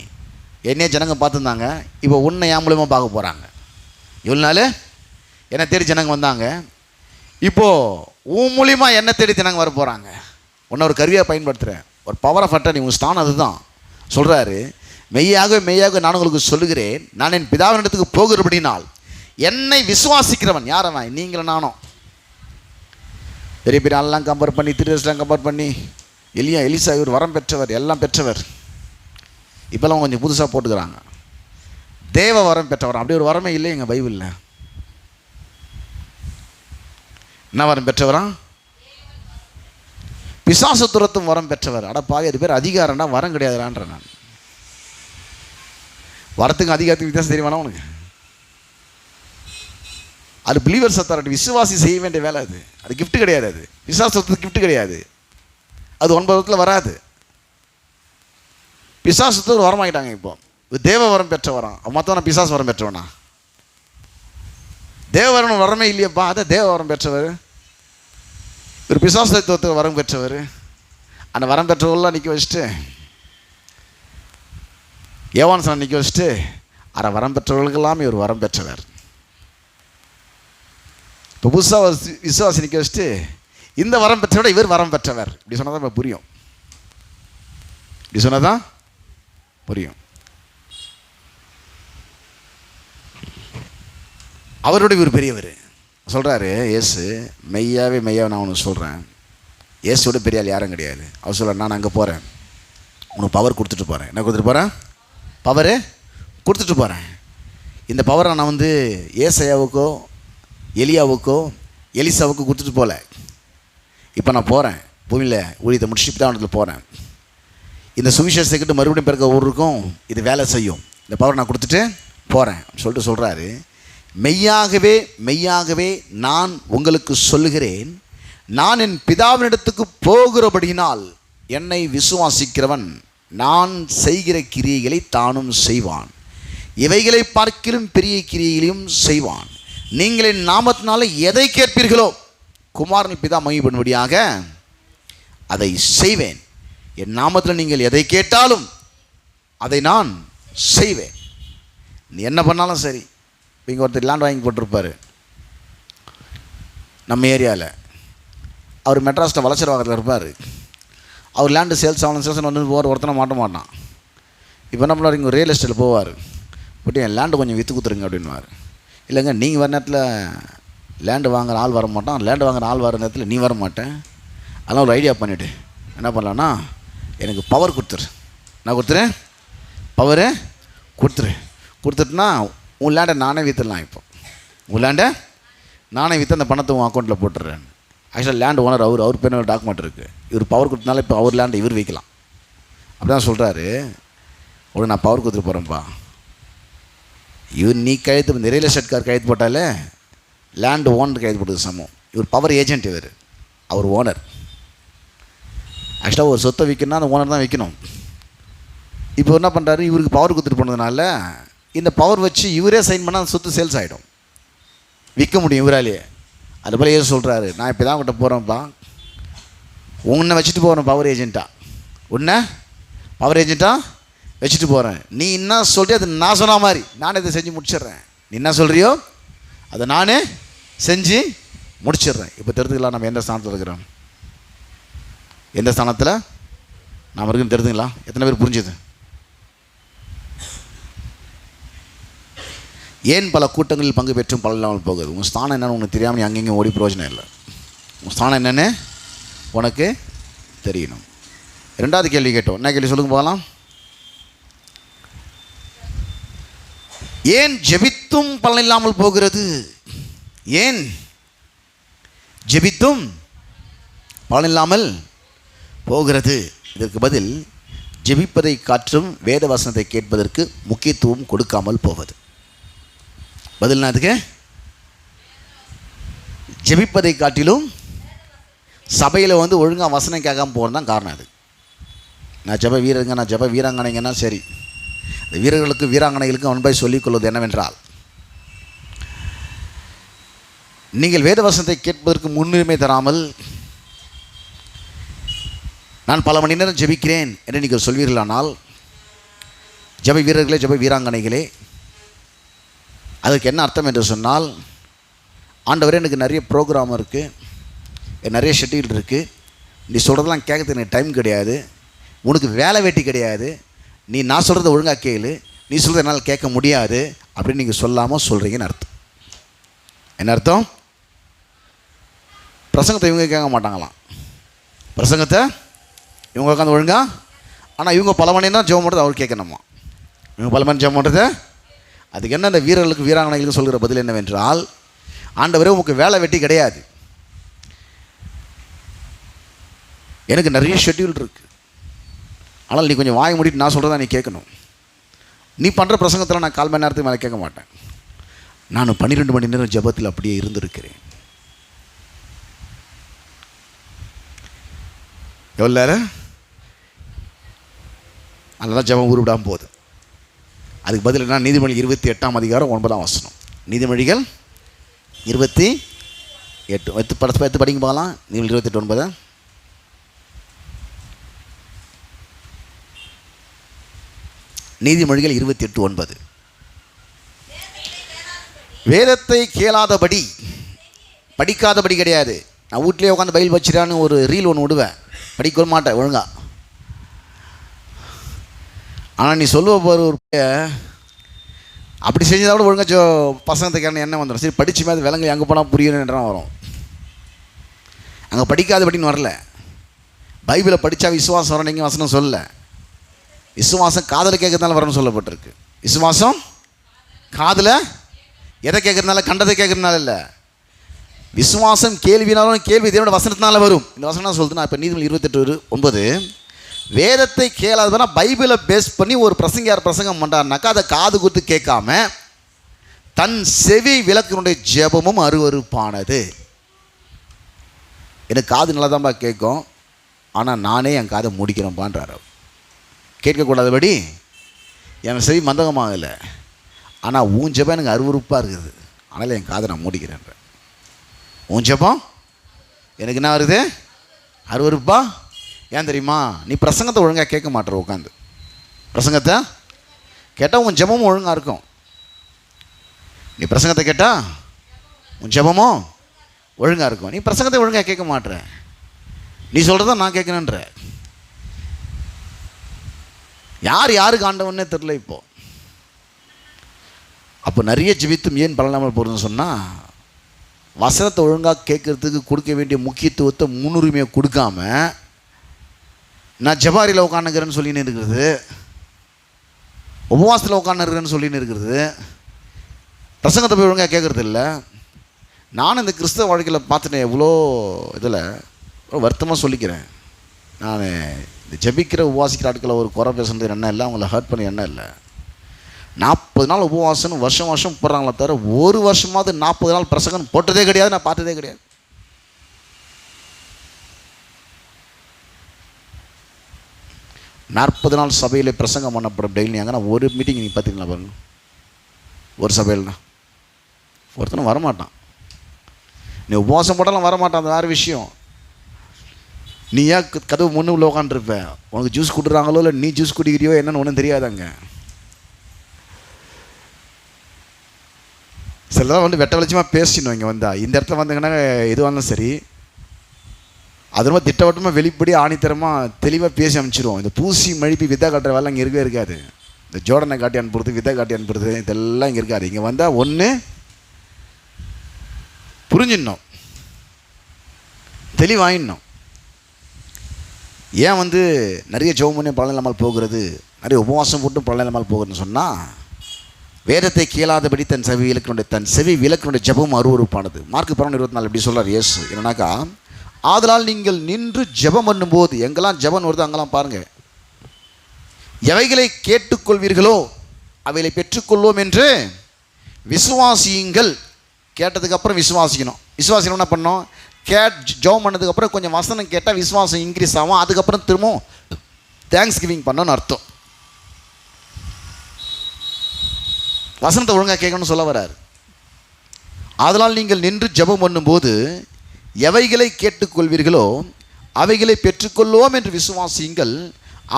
என்னையே ஜனங்க பார்த்துருந்தாங்க, இப்போ உன்னை என் மூலியமாக பார்க்க போகிறாங்க. இவ்வளோ நாள் என்னை தேடி ஜனங்க வந்தாங்க, இப்போது உன் மூலியமா என்னை தேடி ஜனங்க வர போகிறாங்க. உன்னை ஒரு கருவியாக பயன்படுத்துகிறேன். ஒரு பவர் ஆஃப் அட்டானி உங்கள் ஸ்தானம் அதுதான். சொல்கிறாரு, மெய்யாக மெய்யாக நான் உங்களுக்கு சொல்லுகிறேன், நான் என் பிதாவினிடத்துக்கு போகிறபடினால் என்னை விசுவாசிக்கிறவன் யார்? அவன் நீங்களும் நானும். பெரிய பெரிய ஆள்லாம் கம்பேர் பண்ணி, திருடர்ஸ்லாம் கம்பேர் பண்ணி, எலிசா இவர் வரம் பெற்றவர், எல்லாம் பெற்றவர். இப்போல்லாம் கொஞ்சம் புதுசாக போட்டுக்கிறாங்க, தேவ வரம் பெற்றவர். அப்படி ஒரு வரமே இல்லை எங்கள் பைபிளில். என்ன வரம் பெற்றவரா? பிசாசு துரத்தும் வரம் பெற்றவர். அட பாவி, அது பேர் அதிகாரம்னா வரம் கிடையாதுலான்ற. நான் வரத்துக்கு அதிகாரத்துக்கு வித்தியாசம் தெரியுமானா உனக்கு? அது பிலீவர்ஸ் அத்தாரிட்டி, விசுவாசி செய்ய வேண்டிய வேலை. அது கிஃப்ட் கிடையாது. அது பிசாசத்துக்கு கிஃப்ட் கிடையாது. அது 9 வராது. பிசாசத்துக்கு வரமாக்கிட்டாங்க. இப்போ தேவ வரம் பெற்றவரான், மற்றவனா பிசாசு வரம் பெற்றவனா? தேவவரம் வரமே இல்லையப்பா. அதை தேவ வரம் பெற்றவர். ஒரு பிசாசு தத்துவத்துக்கு வரம் பெற்றவர். அந்த வரம் பெற்றவர்கள்லாம் நிற்க வச்சுட்டு, யோவான் சார் நிற்க வச்சுட்டு, அரை வரம் பெற்றவர்களுக்கெல்லாம் இவர் வரம் பெற்றவர். இப்போ புதுசாக விசுவாசி நிற்க வச்சுட்டு, இந்த வரம் பெற்றவிட இவர் வரம் பெற்றவர். இப்படி சொன்னால் தான் இப்போ புரியும். இப்படி சொன்னால் தான் புரியும். அவரோட இவர் பெரியவர். சொல்கிறாரு இயேசு, மெய்யாவே மெய்யாவே நான் உனக்கு சொல்கிறேன், இயேசுவோட பெரிய ஆள் யாரும் கிடையாது. அவர் சொல்கிறார், நான் அங்கே போகிறேன், உனக்கு பவர் கொடுத்துட்டு போகிறேன். என்ன கொடுத்துட்டு போகிறேன்? பவரு கொடுத்துட்டு போகிறேன். இந்த பவரை நான் வந்து ஏசாயாவுக்கோ எலியாவுக்கோ எலிசாவுக்கோ கொடுத்துட்டு போகல. இப்போ நான் போகிறேன், பூமியில் ஊழியத்தை முடிச்சுட்டு தான் போகிறேன். இந்த சுவிசேஷத்துக்கிட்ட மறுபடியும் பிறக்க ஊருக்கும் இது வேலை செய்யும். இந்த பவர் நான் கொடுத்துட்டு போகிறேன் சொல்லிட்டு சொல்கிறாரு, மெய்யாகவே மெய்யாகவே நான் உங்களுக்கு சொல்லுகிறேன், நான் என் பிதாவினிடத்துக்கு போகிறபடியினால் என்னை விசுவாசிக்கிறவன் நான் செய்கிற கிரியைகளை தானும் செய்வான், இவைகளை பார்க்கிலும் பெரிய கிரியைகளையும் செய்வான். நீங்கள் என் நாமத்தினால எதை கேட்பீர்களோ குமாரன் பிதா மகிமைப்படும்படியாக அதை செய்வேன். என் நாமத்தில் நீங்கள் எதை கேட்டாலும் அதை நான் செய்வேன். நீ என்ன பண்ணாலும் சரி. இங்கே ஒருத்தர் லேண்ட் வாங்கி போட்டிருப்பார் நம்ம ஏரியாவில். அவர் மெட்ராஸில் வளர்ச்சிவாகத்தில் இருப்பார். அவர் லேண்டு சேல்ஸ் வந்து ஒருத்தனை மாட்ட மாட்டான். இப்போ என்ன பண்ணுவார், இங்கே ரியல் எஸ்டேட்டில் போவார், போட்டு என் லேண்டு கொஞ்சம் விற்று கொடுத்துருங்க அப்படின்வார். இல்லைங்க, நீங்கள் வர நேரத்தில் லேண்டு வாங்குற ஆள் வர மாட்டான், லேண்டு வாங்குற ஆள் வர நேரத்தில் நீ வர மாட்டேன். அதெல்லாம் ஒரு ஐடியா பண்ணிவிட்டு என்ன பண்ணலான்னா, எனக்கு பவர் கொடுத்துரு. நான் கொடுத்துறேன், பவரு கொடுத்துட்டுனா உன் லேண்டை நானே விற்றுடலாம். இப்போ உன் லேண்டை நானே விற்று அந்த பணத்தை உன் அக்கௌண்ட்டில் போட்டுடுறேன். ஆக்சுவலாக லேண்ட் ஓனர் அவர் பேர் டாக்குமெண்ட் இருக்குது. இவர் பவர் கொடுத்தனால இப்போ அவர் லேண்டை இவர் வைக்கலாம். அப்படி தான் சொல்கிறாரு. உடனே நான் பவர் கொடுத்துட்டு போகிறேன்ப்பா. இவர் நீ கையெழுத்து ரியல் எஸ்டேட் கார் கையெழுத்து போட்டாலே லேண்டு ஓனர் கையெழுத்து போட்டது சமம். இவர் பவர் ஏஜென்ட், அவர் ஓனர். ஆக்சுவலாக ஒரு சொத்தை விற்கணும்னா அந்த ஓனர் தான் விற்கணும். இப்போ என்ன பண்ணுறாரு, இவருக்கு பவர் கொடுத்துட்டு போனதுனால இந்த பவர் வச்சு இவரே சைன் பண்ணால் அந்த சொத்து சேல்ஸ் ஆகிடும். விற்க முடியும் இவராலேயே. அதுபோல் ஏன் சொல்கிறாரு, நான் இப்போ தான் உங்கள்கிட்ட போகிறேன்ப்பா, உன்னை வச்சுட்டு போகிறேன் பவர் ஏஜென்ட்டாக, உன்னை பவர் ஏஜென்ட்டாக வச்சுட்டு போகிறேன். நீ என்ன சொல்றியோ அது நான் சொன்ன மாதிரி நானே இதை செஞ்சு முடிச்சிடுறேன். நீ என்ன சொல்கிறியோ அதை நானே செஞ்சு முடிச்சிடுறேன். இப்போ தெரிஞ்சுக்கலாம் நம்ம எந்த ஸ்தானத்தில் இருக்கிறோம், எந்த ஸ்தானத்தில் நாம் இருக்குன்னு தெரிஞ்சுங்களா? எத்தனை பேர் புரிஞ்சுது? ஏன் பல கூட்டங்களில் பங்கு பெற்றும் பலன் இல்லாமல் போகுது? உங்கள் ஸ்தானம் என்னென்னு உனக்கு தெரியாமல் நீ அங்கேயும் ஓடி பிரயோஜனம் இல்லை. உங்கள் ஸ்தானம் என்னென்னு உனக்கு தெரியணும். ரெண்டாவது கேள்வி கேட்டோம். என்ன கேள்வி சொல்லுங்க போகலாம்? ஏன் ஜெபித்தும் பலன் இல்லாமல் போகிறது? ஏன் ஜெபித்தும் பலன் இல்லாமல் போகிறது? இதற்கு பதில், ஜெபிப்பதை காற்றும் வேத வசனத்தை கேட்பதற்கு முக்கியத்துவம் கொடுக்காமல் போவது. பதில்னா அதுக்கு, ஜெபிப்பதை காட்டிலும் சபையில் ஒழுங்காக வசனம் கேட்காமல் போகிறது தான் காரணம். அது நான் ஜெப வீரருங்க, நான் ஜெப வீராங்கனைங்கன்னா சரி, இந்த வீரர்களுக்கு வீராங்கனைகளுக்கு அன்பாய் சொல்லிக்கொள்வது என்னவென்றால், நீங்கள் வேத வசனத்தை கேட்பதற்கு முன்னுரிமை தராமல் நான் பல மணி நேரம் ஜெபிக்கிறேன் என்று நீங்கள் சொல்வீர்களானால், ஜெப வீரர்களே, ஜெப வீராங்கனைகளே, அதுக்கு என்ன அர்த்தம் என்று சொன்னால், ஆண்டவரே எனக்கு நிறைய ப்ரோக்ராம் இருக்குது, நிறைய ஷெட்யூல் இருக்குது, நீ சொல்கிறதெல்லாம் கேட்கறதுக்கு எனக்கு டைம் கிடையாது, உனக்கு வேலை வெட்டி கிடையாது, நீ நான் சொல்கிறத ஒழுங்காக கேளு, நீ சொல்கிறத என்னால் கேட்க முடியாது அப்படின்னு நீங்கள் சொல்லாமல் சொல்கிறீங்கன்னு அர்த்தம். என்ன அர்த்தம்? பிரசங்கத்தை இவங்க கேட்க மாட்டாங்களாம், பிரசங்கத்தை இவங்க உட்காந்து ஒழுங்கா, ஆனால் இவங்க பல மணி நேரம் ஜெபம் பண்ணுறது அவர் கேட்கணுமா? இவங்க பல மணி ஜெபம் பண்ணுறது அதுக்கு என்ன? அந்த வீரர்களுக்கு வீராங்கனைகளுக்கு சொல்கிற பதில் என்னவென்றால், ஆண்டவரே உனக்கு வேலை வெட்டி கிடையாது, எனக்கு நிறைய ஷெட்யூல் இருக்குது, ஆனால் நீ கொஞ்சம் வாய் மூடிட்டு நான் சொல்கிறதா நீ கேட்கணும். நீ பண்ணுற பிரசங்கத்தில் நான் 1/4 மணி நேரத்துக்கு மேலே கேட்க மாட்டேன், நான் 12 மணி நேரம் ஜெபத்தில் அப்படியே இருந்திருக்கிறேன். எவ்வளோ நேரம்? அதெல்லாம் ஜெபம் உருவிடாமல் போகுது. அதுக்கு பதில் என்ன? நீதிமொழிகள் 28ஆம் அதிகாரம் 9ஆம் வசனம். நீதிமொழிகள் 28 படத்தை படிங்க பார்க்கலாம். நீதிமொழிகள் 28:9. நீதிமொழிகள் 28:9. வேதத்தை கேளாதபடி, படிக்காதபடி கிடையாது. நான் வீட்லேயே உட்காந்து பைபிள் வச்சிடான்னு ஒரு ரீல் ஒன்று விடுவேன், படிக்க மாட்டேன் ஒழுங்கா. ஆனால் நீ சொல்லுவ போகிற ஒரு அப்படி செஞ்சதை விட ஒழுங்கா பசங்கத்துக்கான என்ன வந்துடும்? சரி படித்து மாதிரி விலங்கு அங்கே போனால் புரியணுன்றான் வரும். அங்கே படிக்காதபடின்னு வரல, பைபிளை படித்தா விசுவாசம் வரணும். நீங்கள் வசனம் சொல்லலை, விசுவாசம் காதில் கேட்கறதுனால வரணும்னு சொல்லப்பட்டிருக்கு. விசுவாசம் காதில் எதை கேட்கறதுனால? கண்டதை கேட்கறதுனால இல்லை. விசுவாசம் கேள்வினாலும் கேள்வி தேவனோட வசனத்தினால வரும். இந்த வசனம் சொல்லுது. நான் இப்போ நீதிமொழிகள் 28:9, வேதத்தை கேளாததுனா பைபிளை பேஸ் பண்ணி ஒரு பிரசங்கியார் பிரசங்கம் பண்ணுறாருனாக்கா அதை காது கொடுத்து கேட்காம தன் செவி விளக்கினுடைய ஜெபமும் அருவருப்பானது. எனக்கு காது நல்லா தான்ப்பா கேட்கும், ஆனால் நானே என் காதை முடிக்கிறேன்பான்றார். கேட்கக்கூடாதபடி என் செவி மந்தகமாகலை, ஆனால் உன் ஜெபம் எனக்கு அருவருப்பாக இருக்குது, அதனால் என் காதை நான் மூடிக்கிறேன். உன் ஜெபம் எனக்கு என்ன வருது? அருவருப்பா. ஏன் தெரியுமா? நீ பிரசங்கத்தை ஒழுங்காக கேட்க மாட்டேற. உட்காந்து பிரசங்கத்தை கேட்டால் உன் ஜெபமும் ஒழுங்காக இருக்கும். நீ பிரசங்கத்தை கேட்டால் உன் ஜெபமும் ஒழுங்காக இருக்கும். நீ பிரசங்கத்தை ஒழுங்காக கேட்க மாட்டேற, நீ சொல்கிறத நான் கேட்கணுன்ற. யார் யாருக்கு ஆண்டவன்னே தெரில இப்போது. அப்போ நிறைய ஜெபித்தும் ஏன் பலனாமல் போகிறதுன்னு சொன்னால், வசனத்தை ஒழுங்காக கேட்குறதுக்கு கொடுக்க வேண்டிய முக்கியத்துவத்தை முன்னுரிமையை கொடுக்காம நான் ஜபாரியில் உட்காந்துக்கிறேன்னு சொல்லின்னு இருக்கிறது, உபவாசத்தில் உட்காந்துருக்கிறேன்னு சொல்லின்னு இருக்கிறது, பிரசங்கத்தை போய் ஒழுங்காக கேட்குறது இல்லை. நானும் இந்த கிறிஸ்தவ வாழ்க்கையில் பார்த்துட்டேன் எவ்வளோ இதில் வருத்தமாக சொல்லிக்கிறேன். நான் இந்த ஜபிக்கிற உபவாசிக்கிற ஆட்களை ஒரு குறை பேசுகிறது என்ன இல்லை, அவங்கள ஹர்ட் பண்ணி என்ன இல்லை. 40 நாள் உபவாசம் வருஷம் வருஷம் போடுறாங்களே தவிர ஒரு வருஷமாவது 40 நாள் பிரசங்கம் போட்டதே கிடையாது, நான் பார்த்ததே கிடையாது. நாற்பது நாள் சபையில் பிரசங்கம் பண்ணப்படும் டெய்லி. அங்கே ஒரு மீட்டிங் நீங்கள் பார்த்தீங்களா பாருங்க, ஒரு சபையில்னா ஒருத்தனும் வரமாட்டான். நீ உபவாசம் போட்டாலும் வரமாட்டான், அது வேறு விஷயம். நீ ஏன் கதவு முன்னு உள்ள உட்காந்துருப்ப, உனக்கு ஜூஸ் கொடுக்குறாங்களோ இல்லை நீ ஜூஸ் குடிக்கிறியோ என்னன்னு ஒன்றும் தெரியாதாங்க. சிலதான் வந்து வெட்ட வெளிச்சமாக பேசிடணும். இங்கே வந்தால் இந்த இடத்துல வந்தாங்கன்னா எது வந்தாலும் சரி, அது ரொம்ப திட்டவட்டமாக வெளிப்படி ஆணித்தரமாக தெளிவாக பேசி அமைச்சிருவோம். இந்த பூசி மழிப்பி விதை காட்டுற வேலை இங்கே இருக்கவே இருக்காது. இந்த ஜோடனை காட்டி அனுப்புறது, விதை காட்டி அனுப்புறது, இதெல்லாம் இங்கே இருக்காது. இங்கே வந்தால் ஒன்று புரிஞ்சிடணும், தெளிவாயிடணும். ஏன் வந்து நிறைய ஜெபம் பண்ணி பலன் இல்லாமல் போகிறது, நிறைய உபவாசம் போட்டும் பலன் இல்லாமல் போகிறதுன்னு சொன்னால், வேதத்தை கேளாதபடி தன் செவி விலக்கினுடைய ஜெபம் அருவருப்பானது. மார்க் 11:24 இப்படி சொல்கிறார் இயேசு. என்னன்னாக்கா, ஆதலால் நீங்கள் நின்று ஜெபம் பண்ணும்போது, எங்கெல்லாம் ஜெபம் வருது அங்கெல்லாம் பாருங்கள், எவைகளை கேட்டுக்கொள்வீர்களோ அவைகளை பெற்றுக்கொள்வோம் என்று விசுவாசியுங்கள். கேட்டதுக்கப்புறம் விசுவாசிக்கணும். விசுவாசிக்கணும் என்ன பண்ணோம், ஜெபம் பண்ணதுக்கப்புறம் கொஞ்சம் வசனம் கேட்டால் விசுவாசம் இன்க்ரீஸ் ஆகும். அதுக்கப்புறம் திரும்பவும் தேங்க்ஸ் கிவிங் பண்ணணும்னு அர்த்தம். வசனத்தை ஒழுங்காக கேட்கணும்னு சொல்ல வர்றார். அதனால் நீங்கள் நின்று ஜெபம் பண்ணும்போது எவைகளை கேட்டுக்கொள்வீர்களோ அவைகளை பெற்றுக்கொள்வோம் என்று விசுவாசியுங்கள்,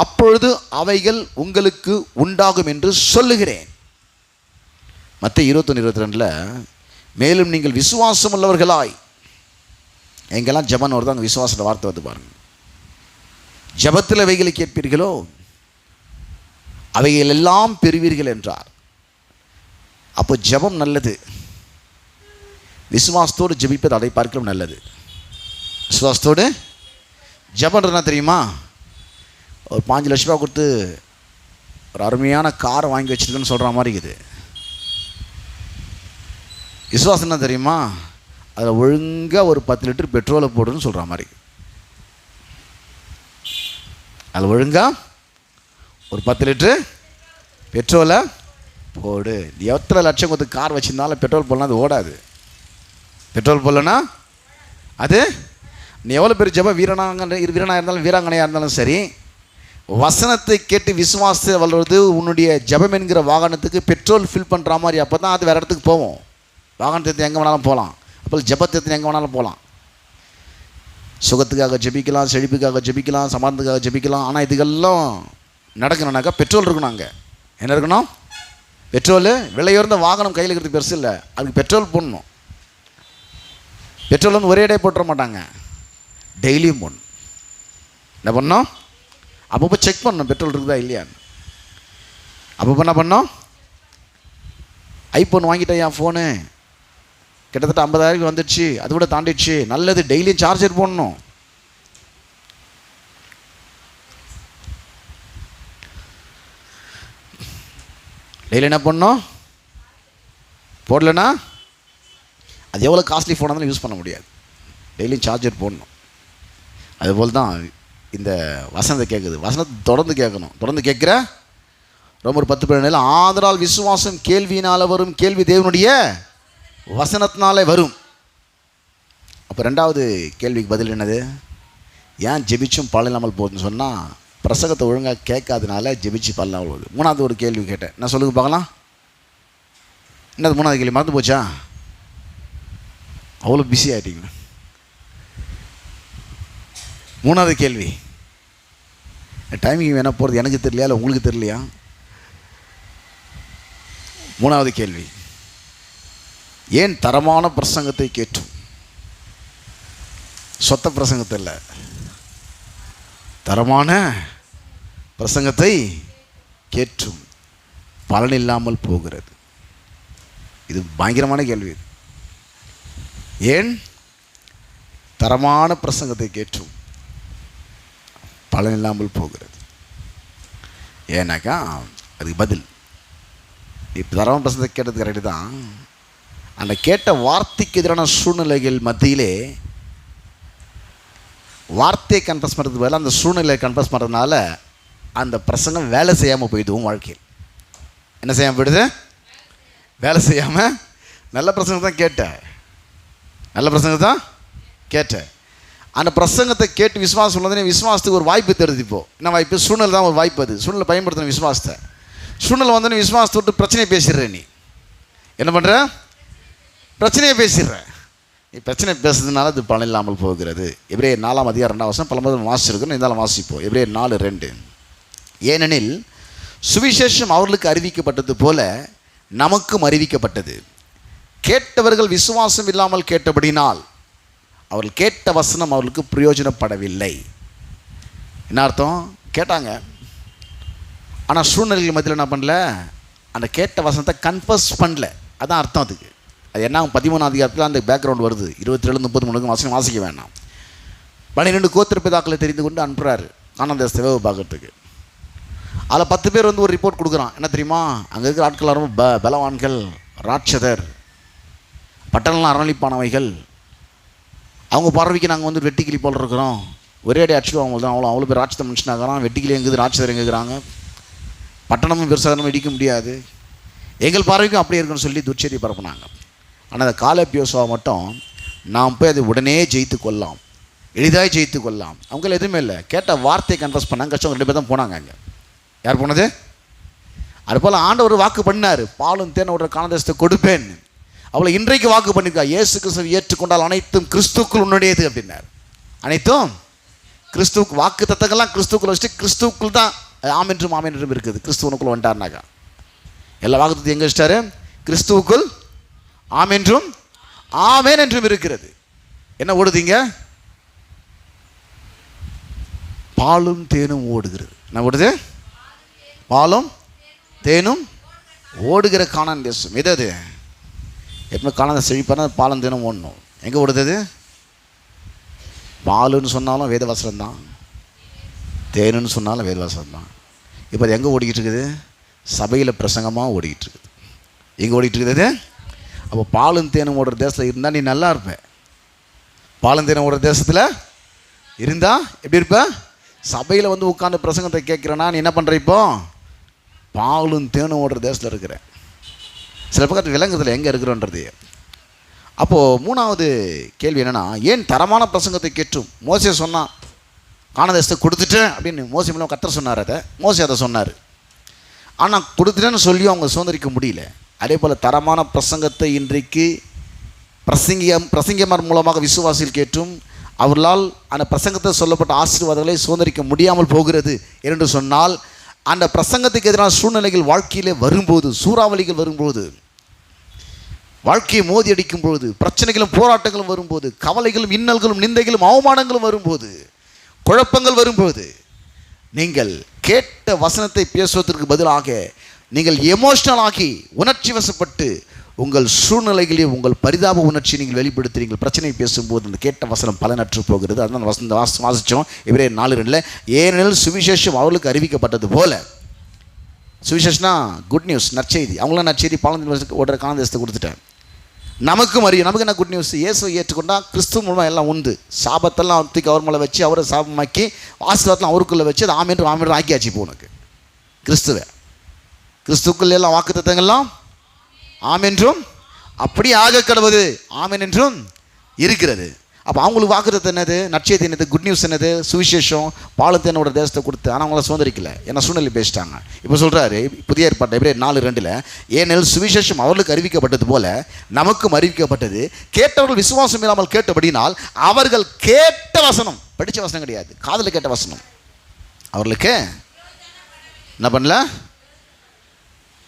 அப்பொழுது அவைகள் உங்களுக்கு உண்டாகும் என்று சொல்லுகிறேன். மத்தேயு 21:22 மேலும் நீங்கள் விசுவாசம் உள்ளவர்களாய், எங்கெல்லாம் ஜெபம் வருதோ அங்கே விசுவாசத்தை வார்த்தை வந்து பாருங்கள். ஜெபத்தில் அவைகளை கேட்பீர்களோ அவைகள் எல்லாம் பெறுவீர்கள் என்றார். அப்போ ஜெபம் நல்லது, விசுவாசத்தோடு ஜெபிப்பது அதை பார்க்கலாம் நல்லது. விசுவாசத்தோடு ஜெபம்ன்றதுனா தெரியுமா, ஒரு 5 லட்ச ரூபா கொடுத்து ஒரு அருமையான காரை வாங்கி வச்சுருக்குன்னு சொல்கிற மாதிரி இருக்குது. விசுவாசம் என்ன தெரியுமா, அதில் ஒழுங்காக ஒரு 10 லிட்டர் பெட்ரோலை போடுன்னு சொல்கிற மாதிரி. அதில் ஒழுங்காக ஒரு 10 லிட்டரு பெட்ரோலை போடு. எத்தனை லட்சம் கொடுத்து கார் வச்சுருந்தாலும் பெட்ரோல் போடலாம், அது ஓடாது. பெட்ரோல் போடலன்னா அது நீ எவ்வளோ பேர் ஜெப வீரனாக இருந்தாலும் வீராங்கனையாக இருந்தாலும் சரி, வசனத்தை கேட்டு விசுவாசத்தை வளர்வது உன்னுடைய ஜெபம் என்கிற வாகனத்துக்கு பெட்ரோல் ஃபில் பண்ணுற மாதிரி. அப்போ தான் அது வேறு இடத்துக்கு போவோம். வாகனத்தை எங்கே வேணாலும் போகலாம், அப்போ ஜெபத்தை எங்கே வேணாலும் போகலாம். சுகத்துக்காக ஜெபிக்கலாம், செழிப்புக்காக ஜெபிக்கலாம், சமாதானத்துக்காக ஜெபிக்கலாம். ஆனால் இதுக்கெல்லாம் நடக்கணுன்னாக்கா பெட்ரோல் இருக்கணும். அங்கே என்ன இருக்கணும், பெட்ரோலு. விலையுயர்ந்த வாகனம் கையில் இருக்கிறது பெருசு இல்லை, அதுக்கு பெட்ரோல் போடணும். பெட்ரோல் வந்து ஒரே டே போட்டுற மாட்டாங்க, டெய்லியும் போடணும். என்ன பண்ணோம், அப்பப்போ செக் பண்ணணும் பெட்ரோல் இருக்குதா இல்லையான்னு. அப்பப்போ என்ன பண்ணோம், ஐஃபோன் வாங்கிட்டேன், என் ஃபோனு கிட்டத்தட்ட 50,000 வந்துடுச்சு, அது கூட தாண்டிடுச்சு, நல்லது, டெய்லியும் சார்ஜர் போடணும். டெய்லி என்ன பண்ணணும், போடலன்னா அது எவ்வளோ காஸ்ட்லி ஃபோனாக இருந்தாலும் யூஸ் பண்ண முடியாது. டெய்லியும் சார்ஜர் போடணும். அதுபோல் தான் இந்த வசனத்தை கேட்குது. வசனத்தை தொடர்ந்து கேட்கணும். தொடர்ந்து கேட்குற ரொம்ப ஒரு 10 பேர் நேரம். ஆதலால் விசுவாசம் கேள்வியினால் வரும், கேள்வி தேவனுடைய வசனத்தினாலே வரும். அப்போ 2வது கேள்விக்கு பதில் என்னது, ஏன் ஜெபிச்சும் பலன் இல்லாமல் போகுதுன்னு சொன்னால், பிரசங்கத்தை ஒழுங்காக கேட்காதனால ஜெபிச்சு பலன் இல்லாமல் போகுது. 3வது ஒரு கேள்வி கேட்டேன், நான் சொல்லுங்க பார்க்கலாம். என்னது 3வது கேள்வி, மறந்து போச்சா? அவ்வளோ பிஸி ஆகிட்டீங்க. 3வது கேள்வி, டைமிங் வேணால் போகிறது எனக்கு தெரியலையா இல்லை உங்களுக்கு தெரியலையா? 3வது கேள்வி, ஏன் தரமான பிரசங்கத்தை கேட்டும், சொத்த பிரசங்கத்தை இல்லை, தரமான பிரசங்கத்தை கேட்டும் பலன் இல்லாமல் போகிறது? இது பயங்கரமான கேள்வி. ஏன் தரமான பிரசங்கத்தை கேட்டும் பலன் இல்லாமல் போகிறது? ஏன்னாக்கா அதுக்கு பதில், இப்போ தரமான பிரசங்கத்தை கேட்டது கரெக்டு தான். அந்த கேட்ட வார்த்தைக்கு எதிரான சூழ்நிலைகள் மத்தியிலே வார்த்தையை கன்ஃபஸ் பண்ணுறதுக்கு பதிலாக அந்த சூழ்நிலையை கன்ஃபஸ் பண்ணுறதுனால அந்த பிரசங்கம் வேலை செய்யாமல் போயிடுவோம். வாழ்க்கையில் என்ன செய்யாமல் போயிடுது, வேலை செய்யாமல். நல்ல பிரசங்கம் தான் கேட்டேன், நல்ல பிரசங்கம் தான் கேட்டேன். அந்த பிரசங்கத்தை கேட்டு விசுவாசம் உள்ளதுனே விசுவாசத்துக்கு ஒரு வாய்ப்பு தருது. இப்போது என்ன வாய்ப்பு, சூழ்நிலை தான் ஒரு வாய்ப்பு. அது சூழ்நிலை பயன்படுத்தணும் விசுவாசத்தை. சூழ்நிலை வந்தோடனே விசுவாசத்தை விட்டு பிரச்சனையை பேசிடுற. நீ என்ன பண்ணுற, பிரச்சனையை பேசிடுற. பிரச்சனை பேசுறதுனால அது பலன் இல்லாமல் போகிறது. எபிரேயர் 4:2 பலமுறை வாசிச்சிருக்கணும், இருந்தாலும் வாசிப்போம். எபிரேயர் 4:2. ஏனெனில் சுவிசேஷம் அவர்களுக்கு அறிவிக்கப்பட்டது போல நமக்கும் அறிவிக்கப்பட்டது. கேட்டவர்கள் விசுவாசம் இல்லாமல் கேட்டபடினால் அவர்கள் கேட்ட வசனம் அவர்களுக்கு பிரயோஜனப்படவில்லை. என்ன அர்த்தம்? கேட்டாங்க, ஆனால் சூழ்நிலைகள் மத்தியில் என்ன பண்ணல, அந்த கேட்ட வசனத்தை கன்ஃபர்ஸ் பண்ணல. அதான் அர்த்தம் அதுக்கு. அது என்ன 13ஆம் அதிகாரத்தில் அந்த பேக்ரவுண்ட் வருது. 27-33 வசனம் வாசிக்க வேண்டாம். 12 கோத்திர பிதாக்களை தெரிந்து கொண்டு அனுப்புகிறாரு கானான் தேசத்தை வேவு பார்க்கறதுக்கு. அதில் 10 பேர் வந்து ஒரு ரிப்போர்ட் கொடுக்குறான். என்ன தெரியுமா? அங்கே இருக்கிற ஆட்கள் ரொம்ப பலவான்கள், ராட்சதர், பட்டணம்லாம் அரளிப்பானவைகள், அவங்க பார்வைக்கு நாங்கள் வந்து வெட்டிக்கிளி போல் இருக்கிறோம், ஒரே அடி அடிச்சுடுவோம், அவங்க தான் அவ்வளோ பேர் ராட்சத மனுஷனாகிறான், வெட்டிக்கிளி எங்குது, ராட்சதர் எங்குறாங்க, பட்டணமும் பெருசாக இடிக்க முடியாது, எங்கள் பார்வைக்கும் அப்படியே இருக்குன்னு சொல்லி துர்ச்செய்தி பரப்புனாங்க. ஆனால் அந்த காலேப் யோசுவா மட்டும் நாம் போய் அதை உடனே ஜெயித்து கொள்ளலாம், எளிதாக ஜெயித்து கொள்ளலாம். அவங்கள எதுவுமே இல்லை, கேட்ட வார்த்தையை கன்ஃபர்ஸ் பண்ணாங்க. கஷ்டம் 2 பேர் தான் போனாங்க. அங்கே யார் போனது? அதுபோல் ஆண்டவர் வாக்கு பண்ணார், பாலும் தேன் ஒரு கானான் தேசத்தை கொடுப்பேன். அவளை இன்றைக்கு வாக்கு பண்ணியிருக்கா, இயேசு கிறிஸ்துவை ஏற்றுக்கொண்டால் அனைத்தும் கிறிஸ்துக்குள் உன்னுடையது அப்படின்னார். அனைத்தும் கிறிஸ்துவுக்கு வாக்கு தத்தங்கள்லாம் கிறிஸ்துக்குள்ள வச்சுட்டு கிறிஸ்துவுக்குள் தான் ஆமென்றும் ஆமென்றும் இருக்குது. கிறிஸ்துவனுக்குள்ள வந்துட்டார்னாக்கா எல்லா வாக்கு தத்துவம் எங்கே வச்சிட்டாரு? கிறிஸ்துவுக்குள் ஆமென்றும் ஆமென் என்றும் இருக்கிறது. என்ன ஓடுதீங்க? பாலும் தேனும் ஓடுகிறது. என்ன ஓடுது? பாலும் தேனும் ஓடுகிற கானான் தேசம். எது அது? எப்பவுமே கானான் செழிப்பான பாலும் தேனும் ஓடணும். எங்கே ஓடுது? பாலுன்னு சொன்னாலும் வேதவசனம் தான், தேனுன்னு சொன்னாலும் வேதவசனம் தான். இப்போ அது எங்கே ஓடிக்கிட்டு இருக்குது? சபையில் பிரசங்கமாக ஓடிக்கிட்டு இருக்குது. எங்கே ஓடிக்கிட்டு இருக்குது? அப்போ பாலும் தேனும் ஓடுற தேசத்தில் இருந்தால் நீ நல்லா இருப்ப. பாலும் தேனும் ஓடுற தேசத்தில் இருந்தால் எப்படி இருப்ப? சபையில் வந்து உட்காந்து பிரசங்கத்தை கேட்குறேன்னா நீ என்ன பண்ணுற? இப்போ பாலும் தேனும் ஓடுற தேசத்தில் இருக்கிற. சில பக்கத்து விலங்குறதுல எங்கே இருக்கிறோன்றது. அப்போது 3வது கேள்வி என்னென்னா, ஏன் தரமான பிரசங்கத்தை கேட்டும் மோசே சொன்னான் கானான் தேசத்தை கொடுத்துட்டேன் அப்படின்னு. மோசே மூலம் கர்த்தர் சொன்னார், அதை மோசே அதை சொன்னார். ஆனால் கொடுத்துட்டேன்னு சொல்லியும் அவங்க சுதந்திரிக்க முடியல. அதே போல் தரமான பிரசங்கத்தை இன்றைக்கு பிரசங்கியமார் மூலமாக விசுவாசிகள் கேட்டும் அவர்களால் அந்த பிரசங்கத்தை சொல்லப்பட்ட ஆசீர்வாதங்களை சுதந்திரிக்க முடியாமல் போகிறது என்று சொன்னால், அந்த பிரசங்கத்துக்கு எதிரான சூழ்நிலைகள் வாழ்க்கையிலே வரும்போது, சூறாவளிகள் வரும்போது, வாழ்க்கையை மோதி அடிக்கும் பொழுது, பிரச்சனைகளும் போராட்டங்களும் வரும்போது, கவலைகளும் இன்னல்களும் நிந்தைகளும் அவமானங்களும் வரும்போது, குழப்பங்கள் வரும்போது, நீங்கள் கேட்ட வசனத்தை பேசுவதற்கு பதிலாக நீங்கள் எமோஷனல் ஆகி உணர்ச்சி வசப்பட்டு உங்கள் சூழ்நிலைகளே உங்கள் பரிதாப உணர்ச்சி நீங்கள் வெளிப்படுத்துறீங்கள். பிரச்சனை பேசும்போது அந்த கேட்ட வசனம் பலனற்று போகிறது. அதுதான் வாசித்தோம் எபிரேயர் 4:2. ஏனெனில் சுவிசேஷம் அவர்களுக்கு அறிவிக்கப்பட்டது போல. சுவிசேஷனா குட் நியூஸ், நற்செய்தி. அவங்களாம் நற்செய்தி பாலன் ஓடுற கானான் தேசத்தை கொடுத்துட்டேன். நமக்கும் அறியும். நமக்கு என்ன குட் நியூஸ்? இயேசுவை ஏற்றுக்கொண்டால் கிறிஸ்துவ மூலமாக எல்லாம் உண்டு. சாபத்தெல்லாம் தூக்கி அவர் மேலே வச்சு அவரை சாபமாக்கி ஆசீர்வாதத்தெல்லாம் அவருக்குள்ளே வச்சு அது ஆமென்று ஆக்கியாச்சு. இப்போ உனக்கு கிறிஸ்துக்குள்ள எல்லாம் வாக்கு தத்தங்கள்லாம் ஆமென்றும் அப்படி ஆக கடவுது ஆமென் என்றும் இருக்கிறது. அப்போ அவங்களுக்கு வாக்குத்தத்தம் என்னது? நற்செய்தி என்னது? குட் நியூஸ் என்னது? சுவிசேஷம் பாலத்தேனோட தேசத்தை கொடுத்து. ஆனால் அவங்கள சுதந்திரிக்கல, என்ன சூழ்நிலை பேசிட்டாங்க. இப்போ சொல்கிறாரு புதிய ஏற்பாடு எபிரேயர் 4:2, ஏனெனில் சுவிசேஷம் அவர்களுக்கு அறிவிக்கப்பட்டது போல நமக்கும் அறிவிக்கப்பட்டது. கேட்டவர்கள் விசுவாசம் இல்லாமல் கேட்டபடினால் அவர்கள் கேட்ட வசனம், படித்த வசனம் கிடையாது, காதில் கேட்ட வசனம், அவர்களுக்கு என்ன பண்ணல?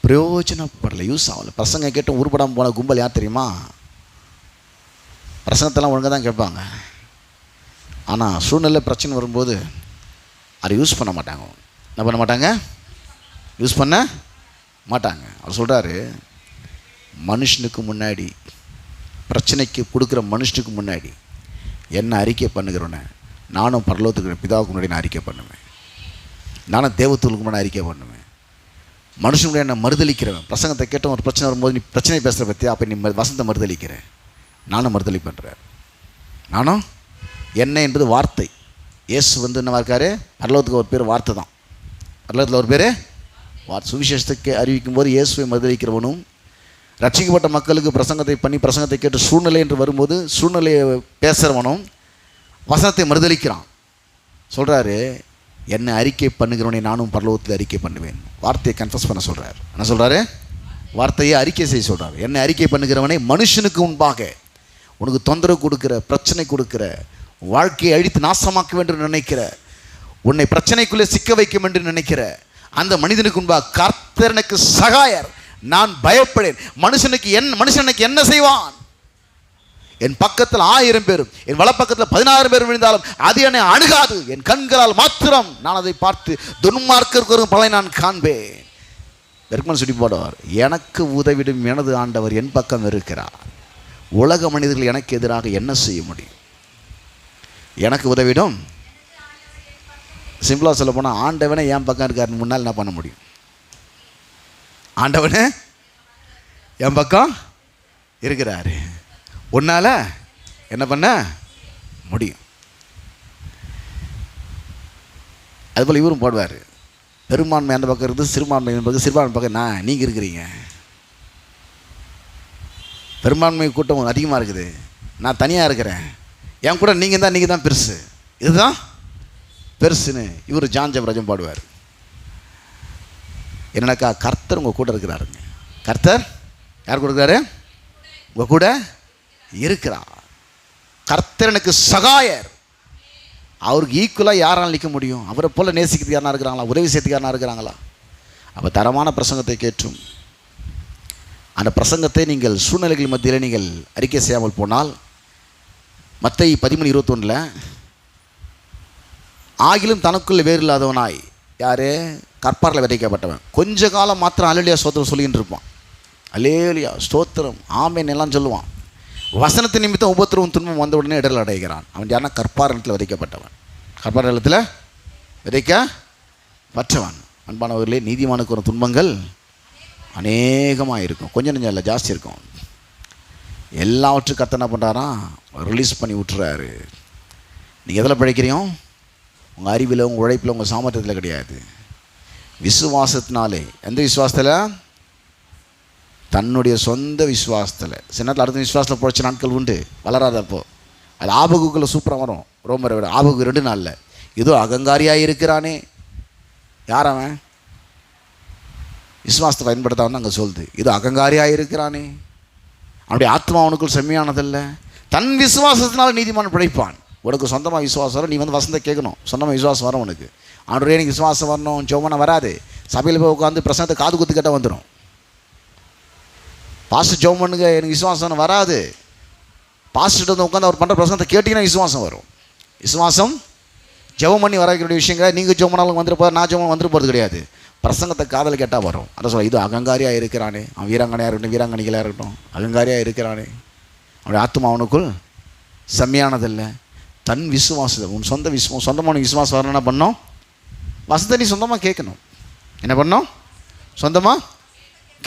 பிரயோஜனப்படலை, யூஸ் ஆகலை. பிரசங்க கேட்டு உருப்படாமல் போன கும்பல் யார் தெரியுமா? பிரசங்கத்தெல்லாம் ஒழுங்காக தான் கேட்பாங்க, ஆனால் சூழ்நிலை பிரச்சனை வரும்போது அதை யூஸ் பண்ண மாட்டாங்க. என்ன பண்ண மாட்டாங்க? யூஸ் பண்ண மாட்டாங்க. அவர் சொல்கிறாரு, மனுஷனுக்கு முன்னாடி, பிரச்சனைக்கு கொடுக்குற மனுஷனுக்கு முன்னாடி என்ன அறிக்கை பண்ணுகிறோன்னே, நானும் பரலோகத்துக்கு பிதாவுக்கு முன்னாடி நான் அறிக்கை பண்ணுவேன், நானும் தேவத்தூளுக்கு முன்னாடி அறிக்கை பண்ணுவேன். மனுஷனுடைய என்ன மறுதளிக்கிறவன், பிரசங்கத்தை கேட்ட ஒரு பிரச்சனை வரும்போது நீ பிரச்சனை பேசுகிற பற்றி, அப்போ நீ வசனத்தை மறுதளிக்கிறேன், நானும் மறுதளி பண்ணுறேன். நானும் என்ன என்பது வார்த்தை. இயேசு வந்து என்னவா இருக்காரு? பரலோகத்துக்கு ஒரு பேர் வார்த்தை தான். பரலோகத்தில் ஒரு பேர் வார்த்தை. சுவிசேஷத்துக்கு அறிவிக்கும் போது இயேசுவை மறுதளிக்கிறவனும், ரட்சிக்கப்பட்ட மக்களுக்கு பிரசங்கத்தை பண்ணி பிரசங்கத்தை கேட்டு சூழ்நிலை என்று வரும்போது சூழ்நிலையை பேசுகிறவனும் வசனத்தை மறுதளிக்கிறான். சொல்கிறாரு, என்னை அறிக்கை பண்ணுகிறவனை நானும் பரலோகத்தில் அறிக்கை பண்ணுவேன். வார்த்தையை கன்ஃபஸ் பண்ண சொல்கிறார். என்ன சொல்கிறாரு? வார்த்தையை அறிக்கை செய்ய சொல்கிறார். என்னை அறிக்கை பண்ணுகிறவனை மனுஷனுக்கு முன்பாக உனக்கு தொந்தரவு கொடுக்குற, பிரச்சனை கொடுக்குற, வாழ்க்கையை அழித்து நாசமாக்க வேண்டும் நினைக்கிற, உன்னை பிரச்சனைக்குள்ளே சிக்க வைக்கும் என்று நினைக்கிற அந்த மனிதனுக்கு முன்பாக கர்த்தர் எனக்கு சகாயர், நான் பயப்படேன். மனுஷனுக்கு என்ன செய்வான்? என் பக்கத்தில் 1000 பேரும் என் வலப்பக்கத்தில் 16 பேரும் விழுந்தாலும் அது என்னை அணுகாது. என் கண்களால் மாத்திரம் நான் அதை பார்த்து துன்மார்க்கருக்கு பலனை நான் காண்பேன். பெர்க்மன் சொல்லி போடுவார், எனக்கு உதவிடும் எனது ஆண்டவர் என் பக்கம் இருக்கிறார். உலக மனிதர்கள் எனக்கு எதிராக என்ன செய்ய முடியும்? எனக்கு உதவிடும். சிம்பிளாக சொல்ல போனால், ஆண்டவனே என் பக்கம் இருக்காருன்னு முன்னால் என்ன பண்ண முடியும்? ஆண்டவனே என் பக்கம் இருக்கிறாரு, உன்னால் என்ன பண்ண முடியும்? அதுபோல் இவரும் போடுவார், பெரும்பான்மை அந்த பக்கம் இருக்குது, சிறுபான்மை பக்கம், சிறுபான்மை பக்கம் நீங்கள் இருக்கிறீங்க. பெரும்பான்மை கூட்டம் அதிகமாக இருக்குது, நான் தனியாக இருக்கிறேன், என் கூட நீங்கள் தான் பெருசு, இதுதான் பெருசுன்னு இவர் ஜான் ஜெபராஜன் பாடுவார். என்னக்கா, கர்த்தர் உங்கள் கூட இருக்கிறாருங்க. கர்த்தர் யார் கூட இருக்கிறாரு? உங்கள் கூட இருக்கிறார். கர்த்தர் எனக்கு சகாயர். அவருக்கு ஈக்குவலாக யாரால் நிற்க முடியும்? அவரை போல் நேசிக்கிறதுக்கு யாரா இருக்கிறாங்களா? உதவி செய்யறதுக்கு யாரா இருக்கிறாங்களா? அப்போ தரமான பிரசங்கத்தை கேட்டும் அந்த பிரசங்கத்தை நீங்கள் சூழ்நிலைகள் மத்தியில் நீங்கள் அறிக்கை செய்யாமல் போனால், மத்தேயு 13:21 ஆகிலும் தனக்குள்ளே வேறு இல்லாதவனாய், யார்? கற்பாரில் விதைக்கப்பட்டவன், கொஞ்ச காலம் மாத்திரம் அல்லேலூயா ஸ்தோத்திரம் சொல்லிகிட்டு இருப்பான். அல்லேலூயா ஸ்தோத்திரம் ஆமென் எல்லாம் சொல்லுவான். வசனத்து நிமித்தம் உபத்திரவும் துன்பம் வந்த உடனே இடர்கள் அடைகிறான். அவன் யாருன்னா கற்பார் நிலத்தில் விதைக்கப்பட்டவன், கற்பார் நிலத்தில் விதைக்கப்பட்டவன். அன்பானவர்களே, நீதிமானுக்கு ஒரு துன்பங்கள் அநேகமாக இருக்கும், கொஞ்சம் நெஞ்சம் இல்லை, ஜாஸ்தி இருக்கும். எல்லாவற்றுக்கும் கர்த்தர் என்ன பண்ணுறாராம்? ரிலீஸ் பண்ணி விட்டுறாரு. நீங்கள் எதில் பிழைக்கிறீங்க? உங்கள் அறிவில், உங்கள் உழைப்பில், உங்கள் சாமர்த்தியத்தில் கிடையாது, விசுவாசத்தினாலே. எந்த விசுவாசத்தில்? தன்னுடைய சொந்த விசுவாசத்தில். சில நேரத்தில் அடுத்த விசுவாசத்தில் பிழைச்ச நாட்கள் உண்டு, வளராதப்போ. அது ஆபகுக்குள்ளே சூப்பராக வரும். ரோமரை விட ஆபகு 2 நாளில் ஏதோ அகங்காரியாக இருக்கிறானே. யார் அவன்? விசுவாசத்தை பயன்படுத்தாமல் அங்கே சொல்லுது, இது அகங்காரியாக இருக்கிறானே, அவனுடைய ஆத்மா அவனுக்குள் செம்மையானதில்லை. தன் விசுவாசத்தினால் நீதிமான் பிழைப்பான். உனக்கு சொந்தமாக விசுவாசம் வரும், நீ வசனத்தை கேட்கணும், சொந்தமாக விசுவாசம் வரும் உனக்கு. ஆண்டவரே எனக்கு விசுவாசம் வரணும், ஜெபம்னா வராது. சபையில் போய் உட்காந்து பிரசனத்தை காது குத்து கேட்டால் வந்துடும். பாஸ்டர் ஜெபம் பண்ணுங்க, எனக்கு விசுவாசம் வராது. பாஸ்டர்கிட்ட வந்து உட்காந்து அவர் பண்ணுற பிரசனத்தை கேட்டிங்கன்னா விசுவாசம் வரும். விசுவாசம் ஜெபம் பண்ணி வர வேண்டிய விஷயங்க. நீங்கள் ஜெபம் பண்ணாலும் வந்துட்டு போகிற, நான் ஜெபம் வந்துட்டு போகிறது கிடையாது. பிரசங்கத்தை காதல் கேட்டால் வரும். அதை சொல்ல, இது அகங்காரியாக இருக்கிறானே, அவன் வீராங்கனையாக இருக்கட்டும், வீராங்கனைகளாக இருக்கட்டும், அகங்காரியாக இருக்கிறானே, அவனுடைய ஆத்மா அவனுக்குள் செம்மையானதில்லை. தன் விசுவாசத்தை, உன் சொந்தமான விசுவாசம் வரணும். என்ன பண்ணோம்? வசத்தை நீ சொந்தமாக கேட்கணும். என்ன பண்ணோம்? சொந்தமாக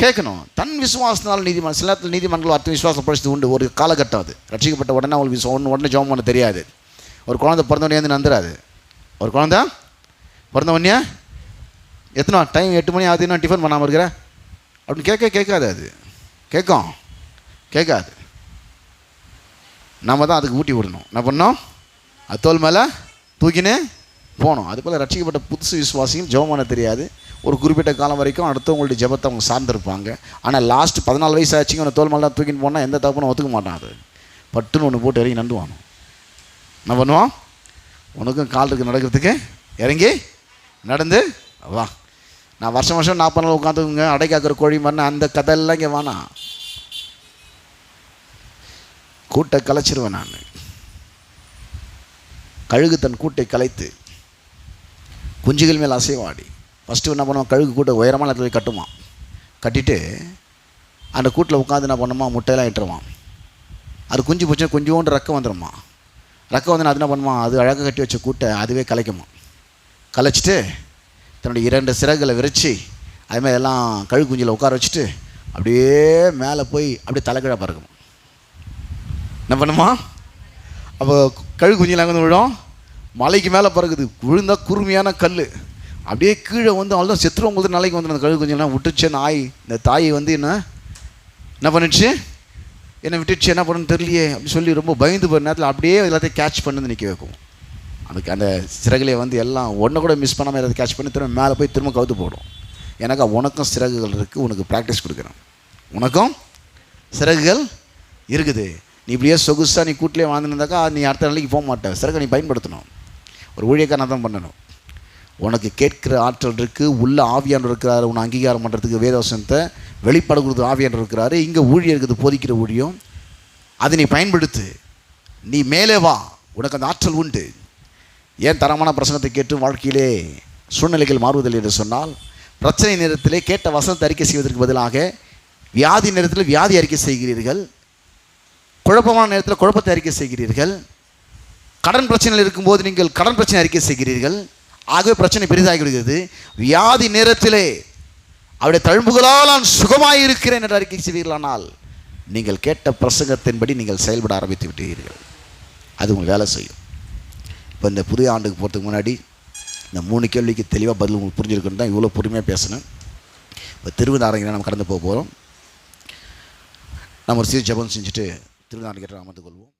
கேட்கணும். தன் விசுவாசத்தினால் நீதிமன்றம். சில நேரத்தில் நீதிமன்றங்கள் அர்த்தம் விசுவாசம் படிச்சது உண்டு. ஒரு காலகட்டம் அது ரட்சிக்கப்பட்ட உடனே அவங்களுக்கு உடனே ஜெபம் பண்ண தெரியாது. ஒரு குழந்தை பிறந்தவொடனே வந்து நந்துடாது. ஒரு குழந்தை பிறந்தவொடனே எத்தனை டைம் 8 மணி ஆகுதுன்னா டிஃபன் பண்ணாமல் இருக்கிற அப்படின்னு கேட்காது. அது கேட்காது. நம்ம தான் அதுக்கு ஊட்டி விடணும். என்ன பண்ணோம்? அது தோல் மேலே தூக்கின்னு போகணும். அதுபோல் ரட்சிக்கப்பட்ட புதுசு விசுவாசிகள் ஜெபம் பண்ண தெரியாது. ஒரு குறிப்பிட்ட காலம் வரைக்கும் அடுத்தவங்களுடைய ஜெபத்தை அவங்க சார்ந்திருப்பாங்க. ஆனால் லாஸ்ட் 14 வயசு ஆச்சுங்க அவனை தோல் மேலே தூக்கின்னு போனால் எந்த தப்புன்னு ஒத்துக்க மாட்டான். அது பட்டுன்னு ஒன்று போட்டு இறங்கி நண்டுவானோ. என்ன பண்ணுவான்? உனக்கும் கால் இருக்கு நடக்கிறதுக்கு, இறங்கி நடந்து வா. நான் வருஷம் 40 நாள் உட்காந்துங்க அடைக்காக்கிற கோழி மாதிரி அந்த கதையெல்லாம் இங்கே வேணாம். கூட்டை கலைச்சிருவேன் நான். கழுகு தன் கூட்டை கலைத்து குஞ்சுகள் மேல் அசைவாடி ஃபஸ்ட்டு என்ன பண்ணுவான்? கழுகு கூட்டை உயரமான இடத்துல கட்டுமா. கட்டிட்டு அந்த கூட்டில் உட்காந்து என்ன பண்ணுமா? முட்டையெல்லாம் இட்டுருவான். அது குஞ்சு போச்சுன்னா கொஞ்சோண்டு ரக்கம் வந்துடுமா. ரக்கம் வந்து அது என்ன பண்ணுமா? அது அழகாக கட்டி வச்ச கூட்டை அதுவே கலைக்குமா. கலைச்சிட்டு தன்னுடைய 2 சிறகுகளை விரித்து அதுமாதிரி எல்லாம் கழுகு குஞ்சில் உட்கார வச்சுட்டு அப்படியே மேலே போய் அப்படியே தலைக்கீழாக பறக்குமா. என்ன பண்ணுமா? அப்போ கழுகு குஞ்சில் அங்கே வந்து விழும். மலைக்கு மேலே பறக்குது. விழுந்தால் குறுமையான கல் அப்படியே கீழே வந்து அவள் தான் செத்துருவங்களுக்கு நாளைக்கு வந்து அந்த கழுகு குஞ்செல்லாம் விட்டுச்சு. நாய் இந்த தாயை வந்து என்ன பண்ணிடுச்சு? என்னை விட்டுடுச்சு, என்ன பண்ணுன்னு தெரியலையே அப்படின்னு சொல்லி ரொம்ப பயந்து போகிற நேரத்தில் அப்படியே எல்லாத்தையும் கேட்ச் பண்ணி நிற்க வைக்கும். அதுக்கு அந்த சிறகுலையே வந்து எல்லாம் ஒன்றை கூட மிஸ் பண்ணாமல் எல்லாத்தையும் கேட்ச் பண்ணி திரும்ப மேலே போய் திரும்ப கவுத்து போடும். எனக்கு உனக்கும் சிறகுகள் இருக்குது, உனக்கு ப்ராக்டிஸ் கொடுக்குறேன். உனக்கும் சிறகுகள் இருக்குது. நீ இப்படியே சொகுசாக நீ கூட்டிலே வாழ்ந்துருந்தாக்கா நீ அடுத்த நாளைக்கு போக மாட்டேன். சிறக்க நீ பயன்படுத்தணும். ஒரு ஊழியக்காரனை தான் பண்ணணும். உனக்கு கேட்கிற ஆற்றல் இருக்குது, உள்ள ஆவியானவர் இருக்கிறாரு, உன்னை அங்கீகாரம் பண்ணுறதுக்கு வேதவசனத்தை வெளிப்பாடு கொடுத்து ஆவியானவர் இருக்கிறாரு. இங்கே ஊழியம் இருக்குது, போதிக்கிற ஊழியம். அதை நீ பயன்படுத்து. நீ மேலே வா, உனக்கு அந்த ஆற்றல் உண்டு. ஏன் தரமான பிரசங்கத்தை கேட்டு வாழ்க்கையிலே சூழ்நிலைகள் மாறுவதில்லை என்று சொன்னால், பிரச்சனை நேரத்திலே கேட்ட வசனத்தை அறிக்கை செய்வதற்கு பதிலாக வியாதி நேரத்தில் வியாதி அறிக்கை செய்கிறீர்கள், குழப்பமான நேரத்தில் குழப்பத்தை அறிக்கை செய்கிறீர்கள், கடன் பிரச்சனையில் இருக்கும்போது நீங்கள் கடன் பிரச்சனை அறிக்கை செய்கிறீர்கள். ஆகவே பிரச்சனை பெரிதாகி விடுகிறது. வியாதி நேரத்திலே அவருடைய தழும்புகளால் நான் சுகமாக இருக்கிறேன் என்று அறிக்கை செய்வீர்களானால் நீங்கள் கேட்ட பிரசங்கத்தின்படி நீங்கள் செயல்பட ஆரம்பித்து விட்டீர்கள். அது உங்களுக்கு வேலை செய்யும். இப்போ இந்த புதிய ஆண்டுக்கு போகிறதுக்கு முன்னாடி இந்த 3 கேள்விக்கு தெளிவாக பதில் உங்களுக்கு புரிஞ்சிருக்குன்னு தான் இவ்வளோ பொறுமையாக பேசினேன். இப்போ திருவிழாரங்களை நம்ம கடந்து போக போகிறோம். நம்ம ஒரு சிறு ஜெபம் செஞ்சுட்டு திருவிழாண்டு கேட்டு அமர்ந்து கொள்வோம்.